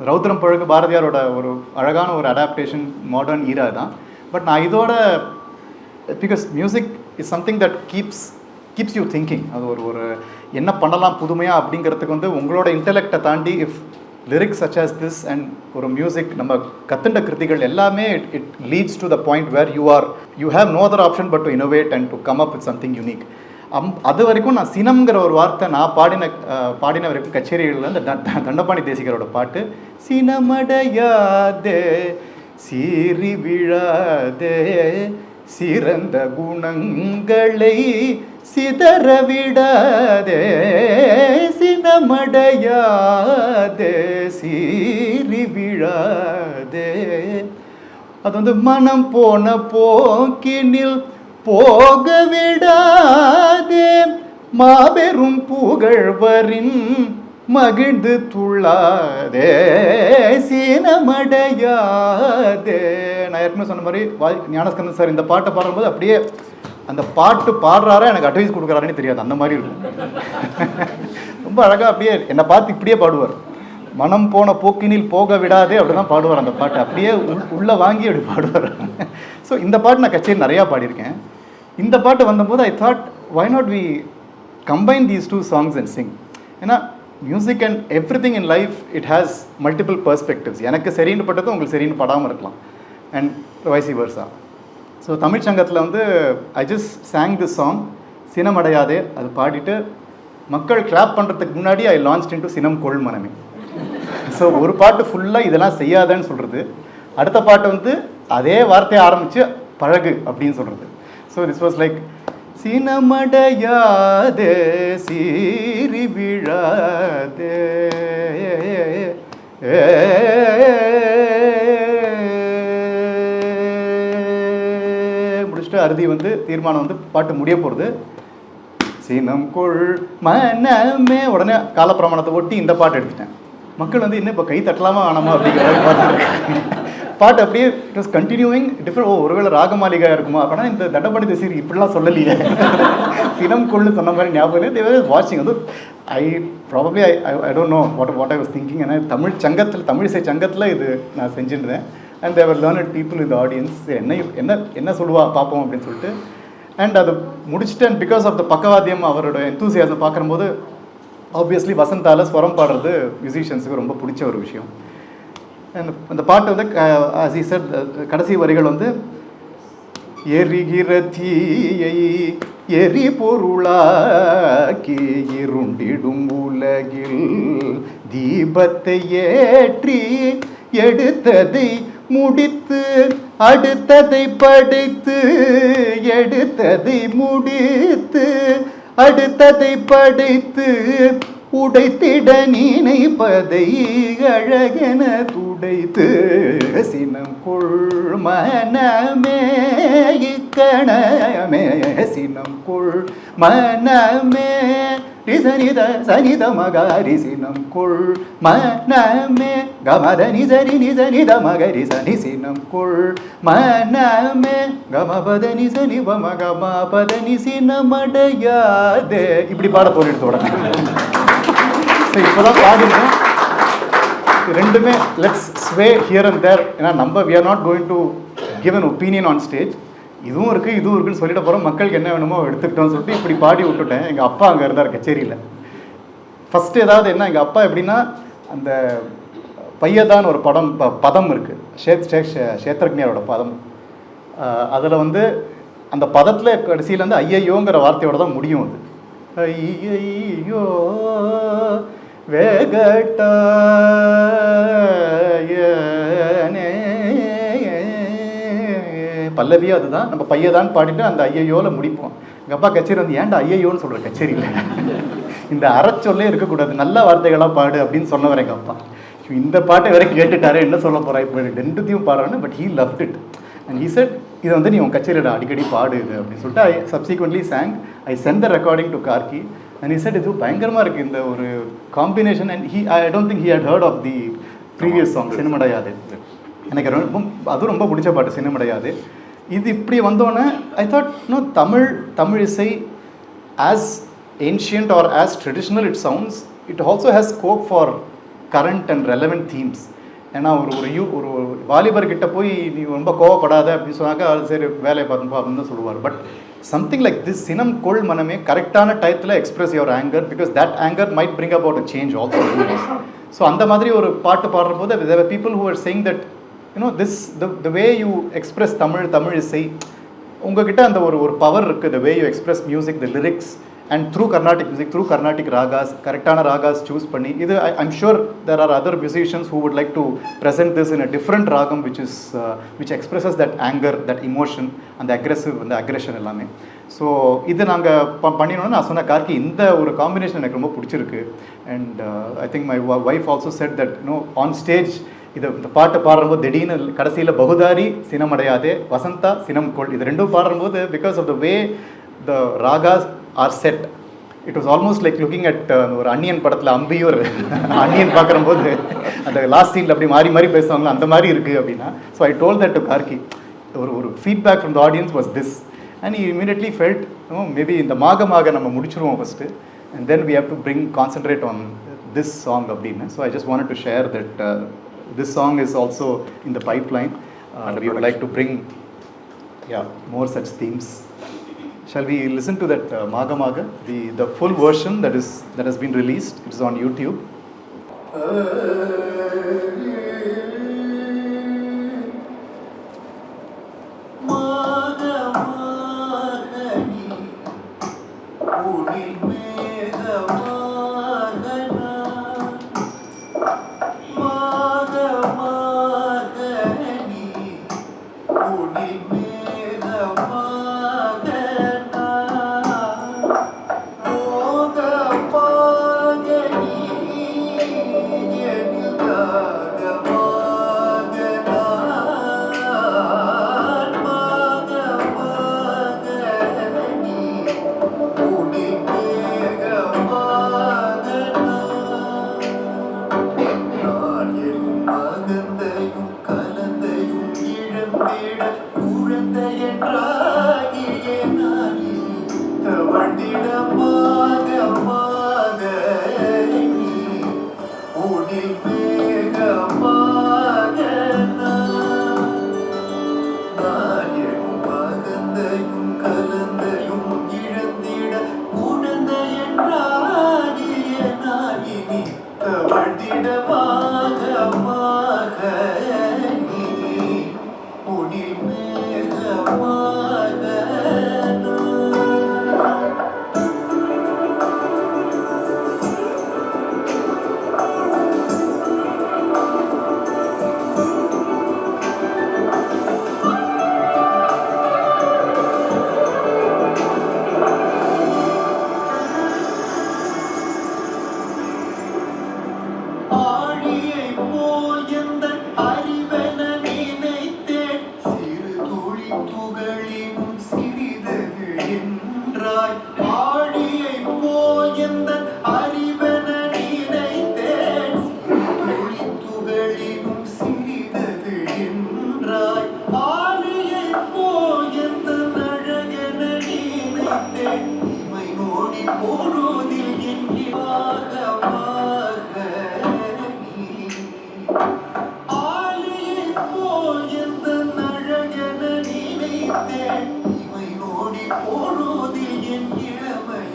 ரௌத்ரம் பழகு பாரதியாரோட ஒரு அழகான ஒரு அடாப்டேஷன் மாடர்ன் ஈரா தான். பட் நான் இதோட because music is something that keeps you thinking. அது ஒரு என்ன பண்ணலாம் புதுமையாக அப்படிங்கிறதுக்கு வந்து உங்களோட இன்டெலெக்டை தாண்டி if lyrics such as this and ஒரு மியூசிக் நம்ம கத்துண்ட கிருதிகள் எல்லாமே it leads to the point where you have no other option but to innovate and to come up with something unique. அது வரைக்கும் நான் சினம்ங்கிற ஒரு வார்த்தை நான் பாடின வரைக்கும் கச்சேரிகளில் அந்த தண்டபாணி தேசிகரோட பாட்டு சினமடையாதே சீறி விழாதே சிறந்த குணங்களை சிதற விடாதே சினமடையாதே சீறி விழாதே. அது வந்து மனம் போன போக்கினில் போக விடாதே மாபெரும் புகழ்வரின் மகிழ்ந்து துள்ளாதே சீனமடையாதே. நான் ஏற்கனவே சொன்ன மாதிரி ஞானஸ்கந்தன் சார் இந்த பாட்டை பாடும்போது அப்படியே அந்த பாட்டு பாடுறாரா எனக்கு அட்வைஸ் கொடுக்குறாருன்னு தெரியாது, அந்த மாதிரி இருக்கும். ரொம்ப அழகாக அப்படியே என்னை பார்த்து இப்படியே பாடுவார். மனம் போன போக்கினில் போக விடாதே அப்படி தான் பாடுவார் அந்த பாட்டு, அப்படியே உள்ளே வாங்கி அப்படி பாடுவார். ஸோ இந்த பாட்டு நான் கச்சேரி நிறையா பாடியிருக்கேன். இந்த பாட்டு வந்தபோது I thought why not we combine these two songs and sing. ஏன்னா music and everything in life it has multiple perspectives. எனக்கு சரின்னு பட்டது உங்களுக்கு சரின்னு படாமல் இருக்கலாம் and vice versa. So Tamil சங்கத்தில் வந்து I just sang this song Sinamadaiyadhe. அது பாடிட்டு மக்கள் கிளாப் பண்ணுறதுக்கு முன்னாடி ஐ லான்ச் இன்டு சினம் கொள் மனமே. ஸோ ஒரு பாட்டு ஃபுல்லாக இதெல்லாம் செய்யாதேன்னு சொல்கிறது, அடுத்த பாட்டு வந்து அதே வார்த்தையை ஆரம்பித்து பழகு அப்படின்னு சொல்கிறது. ஸோ திஸ் வாஸ் லைக் சினமடையாதே சீறி விழாதே. முடிச்சுட்டு அறுதி வந்து தீர்மானம் வந்து பாட்டு முடிய போகிறது. சினம் கொள் மனமே உடனே காலப்பிரமாணத்தை ஒட்டி இந்த பாட்டு எடுத்துட்டேன். மக்கள் வந்து இன்னும் இப்போ கை தட்டலாமா வேணாமா அப்படிங்கிற பாட்டு அப்படியே இட் வாஸ் கண்டினியூவிங் டிஃப்ரெண்ட். ஒருவேளை ராகமாலிகா இருக்குமா அப்படின்னா இந்த தண்டபாணி தேசிகர் இப்படிலாம் சொல்லலையே சினம் கொள்ளு சொன்ன மாதிரி ஞாபகம் இல்லை. தேவர் வாட்சிங் வந்து I probably I don't know what I was thinking. ஏன்னா தமிழ் இசை சங்கத்தில் இது நான் செஞ்சுருந்தேன். அண்ட் தேவர் லேர்னட் பீப்புள் இந்த ஆடியன்ஸ் என்ன சொல்லுவா பார்ப்போம் அப்படின்னு சொல்லிட்டு. அண்ட் அது முடிச்சுட்டு அண்ட் பிகாஸ் ஆஃப் த பக்கவாத்தியம் அவரோட எந்தூசியாசம் பார்க்கும்போது ஆப்வியஸ்லி வசந்தால ஸ்வரம் பாடுறது மியூசிஷியன்ஸுக்கு ரொம்ப பிடிச்ச ஒரு விஷயம். அந்த பாட்டு வந்து கடைசி வரிகள் வந்து எரிகிற தீயை எரி பொருளாக்கி இருண்டிடும் உலகில் தீபத்தை ஏற்றி எடுத்ததை முடித்து அடுத்ததை படைத்து எடுத்ததை முடித்து அடுத்ததை படைத்து உடைத்திட நினைப்பதை அழகென துடைத்து சினம் கொள் மனமே இக்கணமே சினம் கொள் மனமே ரிசனித சனித மகாரி சினம் கொள் மனமே கமத நிசரி நிசனித மகரி சனி சினம் கொள் மனமே கமபத நிசனி வம கமபத நிசினமடையாதே. இப்படி பாட போயிடுத்து உடனே. இப்போதான் பாடுங்க ரெண்டுமே let's sway here and there. ஏன்னா we are not going to give an opinion on stage. இதுவும் இருக்குது இதுவும் இருக்குன்னு சொல்லிட்டு போகிறோம். மக்களுக்கு என்ன வேணுமோ எடுத்துக்கிட்டோம்னு சொல்லிட்டு இப்படி பாடி விட்டுட்டேன். எங்கள் அப்பா அங்கே இருந்தார் கச்சேரியில். ஃபஸ்ட்டு ஏதாவது என்ன எங்கள் அப்பா எப்படின்னா அந்த பையதான் ஒரு பதம் இருக்குது சேத்ரக்ஞரோட பதம். அதில் வந்து அந்த பதத்தில் கடைசியில் வந்து ஐயையோங்கிற வார்த்தையோட தான் முடியும். அது ஐயையோ வேகட்டாயனே பல்லவியே அதுதான். நம்ம பையதான் பாடிட்டு அந்த ஐயையோவில் முடிப்போம். எங்கள் அப்பா கச்சேரி வந்து ஏன்டா ஐயையோன்னு சொல்கிற கச்சேரியில் இந்த அறச்சொல்லே இருக்கக்கூடாது, நல்ல வார்த்தைகளாக பாடு அப்படின்னு சொன்னவர் எங்கள் அப்பா. இந்த பாட்டை வேற கேட்டுட்டாரே என்ன சொல்ல போகிறா இப்போ ரெண்டுத்தையும் பாடுறான்னு. But he loved it and he said இதை வந்து நீ உன் கச்சேரியோட அடிக்கடி பாடு இது அப்படின்னு சொல்லிட்டு I subsequently sang. I sent the recording to Karky and he said இது பயங்கரமாக இருக்குது இந்த ஒரு combination. And I don't think he had heard of the previous song Sinamadaiyadhu. எனக்கு அதுவும் ரொம்ப பிடிச்ச பாட்டு சினமடையாது. இது இப்படி வந்தோடனே ஐ தாட் தமிழ் இசை as ancient or as traditional it sounds, it also has scope for current and relevant themes. ஏன்னா ஒரு வாலிபர்கிட்ட போய் நீ ரொம்ப கோவப்படாத அப்படின்னு சொன்னாக்கா அது சரி வேலையை பார்த்துப்பா அப்படின்னு தான் சொல்லுவார். பட் சம்திங் லைக் திஸ், சினம் கொள் மனமே, கரெக்டான டயத்தில் express your anger, because that anger might bring about a change also. So அந்த மாதிரி ஒரு பாட்டு பாடுறபோது there were people who were saying that this the way you express Tamil இசை, உங்ககிட்ட அந்த ஒரு பவர் இருக்குது, the way you express music, the lyrics, and through Carnatic music, through Carnatic ragas, கரெக்டான ராகாஸ் சூஸ் பண்ணி இது I'm sure there are other musicians who would like to present this in a different ragam which expresses that anger, that emotion, and the aggressive and the aggression எல்லாமே. So இது நாங்கள் பண்ணினோன்னு நான் சொன்ன கார்கி இந்த ஒரு காம்பினேஷன் எனக்கு ரொம்ப பிடிச்சிருக்கு. And I think my wife also said that on stage இந்த பாட்டை பாடுறபோது திடீர்னு கடைசியில் பகுதாரி சினமடையாதே, வசந்தா சினம் கொள், இது ரெண்டும் பாடுறபோது because of the way the ragas are set, it was almost like looking at ஒரு அன்னியன் படத்தில் அம்பியூர் அன்னியன் பார்க்குறபோது அந்த லாஸ்ட் சீனில் அப்படி மாறி மாறி பேசுவாங்களோ அந்த மாதிரி இருக்குது அப்படின்னா. So I told that to Karky, ஒரு feedback from the audience was this. And he immediately felt, maybe in the Maga நம்ம முடிச்சிருவோம் first, and then we have to concentrate on this song அப்படின்னா. So I just wanted to share that this song is also in the pipeline. We would like to bring more such themes. Shall we listen to that Maga, the full version that has been released? It is on YouTube. போனோதில் என் இளமை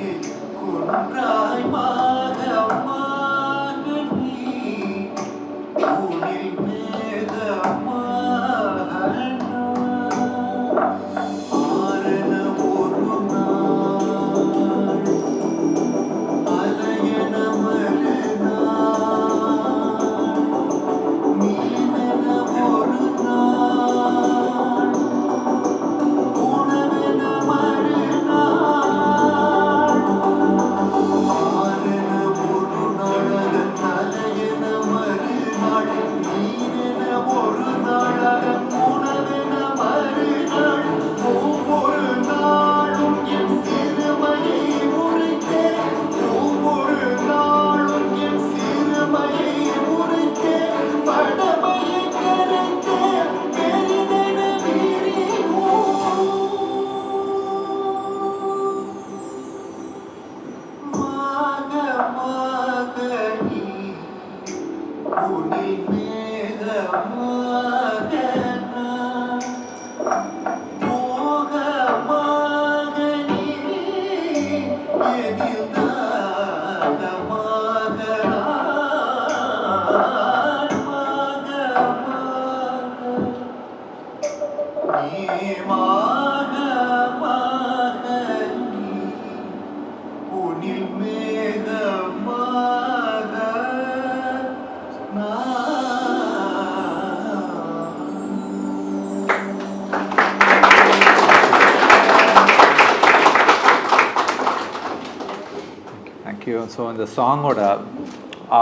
so இந்த சாங்கோட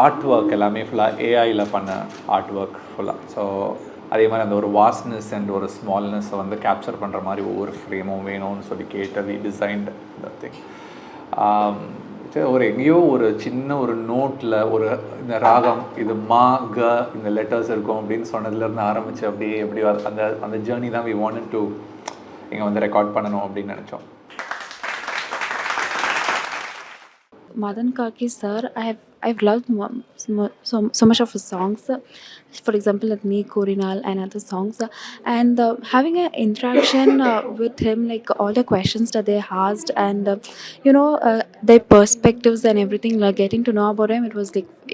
art work எல்லாமே ஃபுல்லாக ஏஐயில் பண்ண art work ஃபுல்லாக. So அதே மாதிரி அந்த ஒரு வாஸ்ட்னஸ் அண்ட் ஒரு ஸ்மால்னஸை வந்து கேப்சர் பண்ணுற மாதிரி ஒவ்வொரு ஃப்ரேமும் வேணும்னு சொல்லி கேட்டது டிசைன்டு இந்த திங். ஒரு எங்கேயோ ஒரு சின்ன ஒரு நோட்டில் ஒரு இந்த ராகம் இது மா க இந்த லெட்டர்ஸ் இருக்கும் அப்படின்னு சொன்னதுலேருந்து ஆரம்பித்து அப்படியே எப்படி அந்த அந்த ஜேர்னி தான் வி வாண்டட் டு இங்கே வந்து ரெக்கார்ட் பண்ணணும் அப்படின்னு நினச்சோம். Madan Kaki sir, I've loved so much of his songs. For example, like Nee Korinal and other songs, and having an interaction with him, like all the questions that they asked, and their perspectives and everything, like getting to know about him,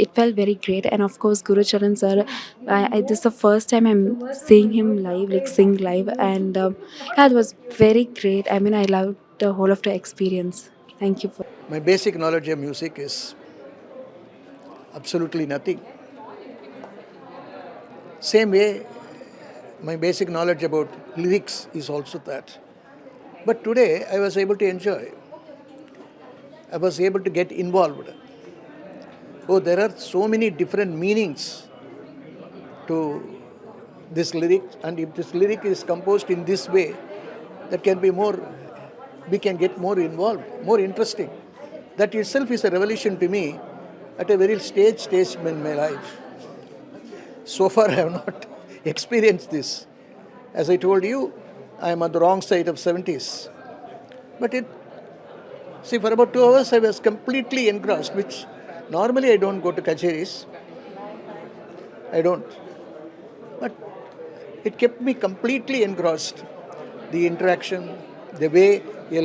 it felt very great. And of course, Guru Charan sir, this is the first time I'm seeing him live, like sing live, and yeah, it was very great. I mean, I loved the whole of the experience. Thank you for. My basic knowledge of music is absolutely nothing. Same way, my basic knowledge about lyrics is also that. But today, I was able to enjoy. I was able to get involved. Oh, there are so many different meanings to this lyric, and if this lyric is composed in this way, that can be more, we can get more involved, more interesting. That itself is a revelation to me at a very stage in my life. So far, I have not experienced this. As I told you, I am on the wrong side of 70s. But for about 2 hours, I was completely engrossed, which normally I don't go to kacheris. I don't. But it kept me completely engrossed. The interaction, the way a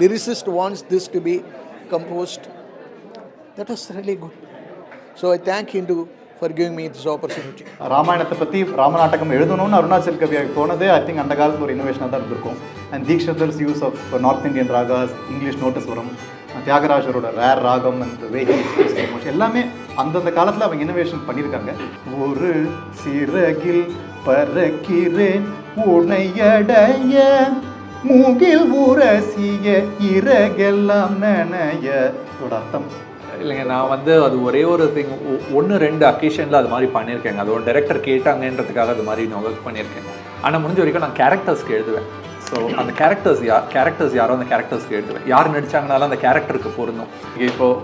lyricist wants this to be composed, that was really good. So I thank Hindu for giving me this opportunity. ராமாயணத்தை பற்றி ராமநாட்டகம் எழுதணும்னு அருணாச்சல் கவியாக போனதே ஐ think அந்த காலத்தில் ஒரு இனோவேஷனாக தான் இருந்திருக்கும். And Dikshitar's use of North Indian ragas, English notes வரும், தியாகராஜரோட ரேர் ராகம் அண்ட் வேகி எல்லாமே அந்தந்த காலத்தில் அவங்க இனோவேஷன் பண்ணியிருக்காங்க. ஒரு சிறகில் பறக்கிறேன் உனையடைய மூகில் உரசிய இறகெல்லாம் நனைய இதோட அர்த்தம் இல்லைங்க, நான் வந்து அது ஒரே ஒரு திங் 1-2 அக்கேஷனில் அது மாதிரி பண்ணியிருக்கேங்க. அது ஒரு டைரக்டர் கேட்டாங்கன்றதுக்காக அது மாதிரி நான் ஒர்க் பண்ணியிருக்கேன். ஆனால் முடிஞ்ச வரைக்கும் நான் கேரக்டர்ஸ்க்கு எழுதுவேன். ஸோ அந்த கேரக்டர்ஸ் யாரோ அந்த கேரக்டர்ஸ்க்கு எழுதுவேன். யார் நடித்தாங்கனாலும் அந்த கேரக்டருக்கு பொருந்தும். இப்போது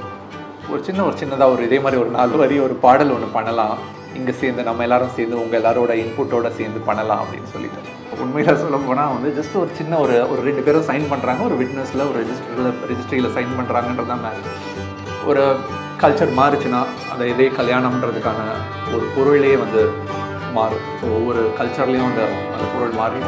ஒரு சின்னதாக ஒரு இதே மாதிரி ஒரு 4 வரி ஒரு பாடல் ஒன்று பண்ணலாம், இங்கே சேர்ந்து நம்ம எல்லாரும் சேர்ந்து உங்கள் எல்லாரோட இன்புட்டோட சேர்ந்து பண்ணலாம் அப்படின்னு சொல்லிட்டு. உண்மையில் சொல்ல போனால் வந்து ஜஸ்ட் ஒரு சின்ன ஒரு 2 பேரும் சைன் பண்ணுறாங்க, ஒரு விட்னஸில் ஒரு ரெஜிஸ்ட்ரியில் சைன் பண்ணுறாங்கன்றதான் மேலே ஒரு கல்ச்சர் மாறுச்சுன்னா அந்த இதே கல்யாணம்ன்றதுக்கான ஒரு பொருளே வந்து மாறும். ஸோ ஒவ்வொரு கல்ச்சர்லேயும் அந்த பொருள் மாறி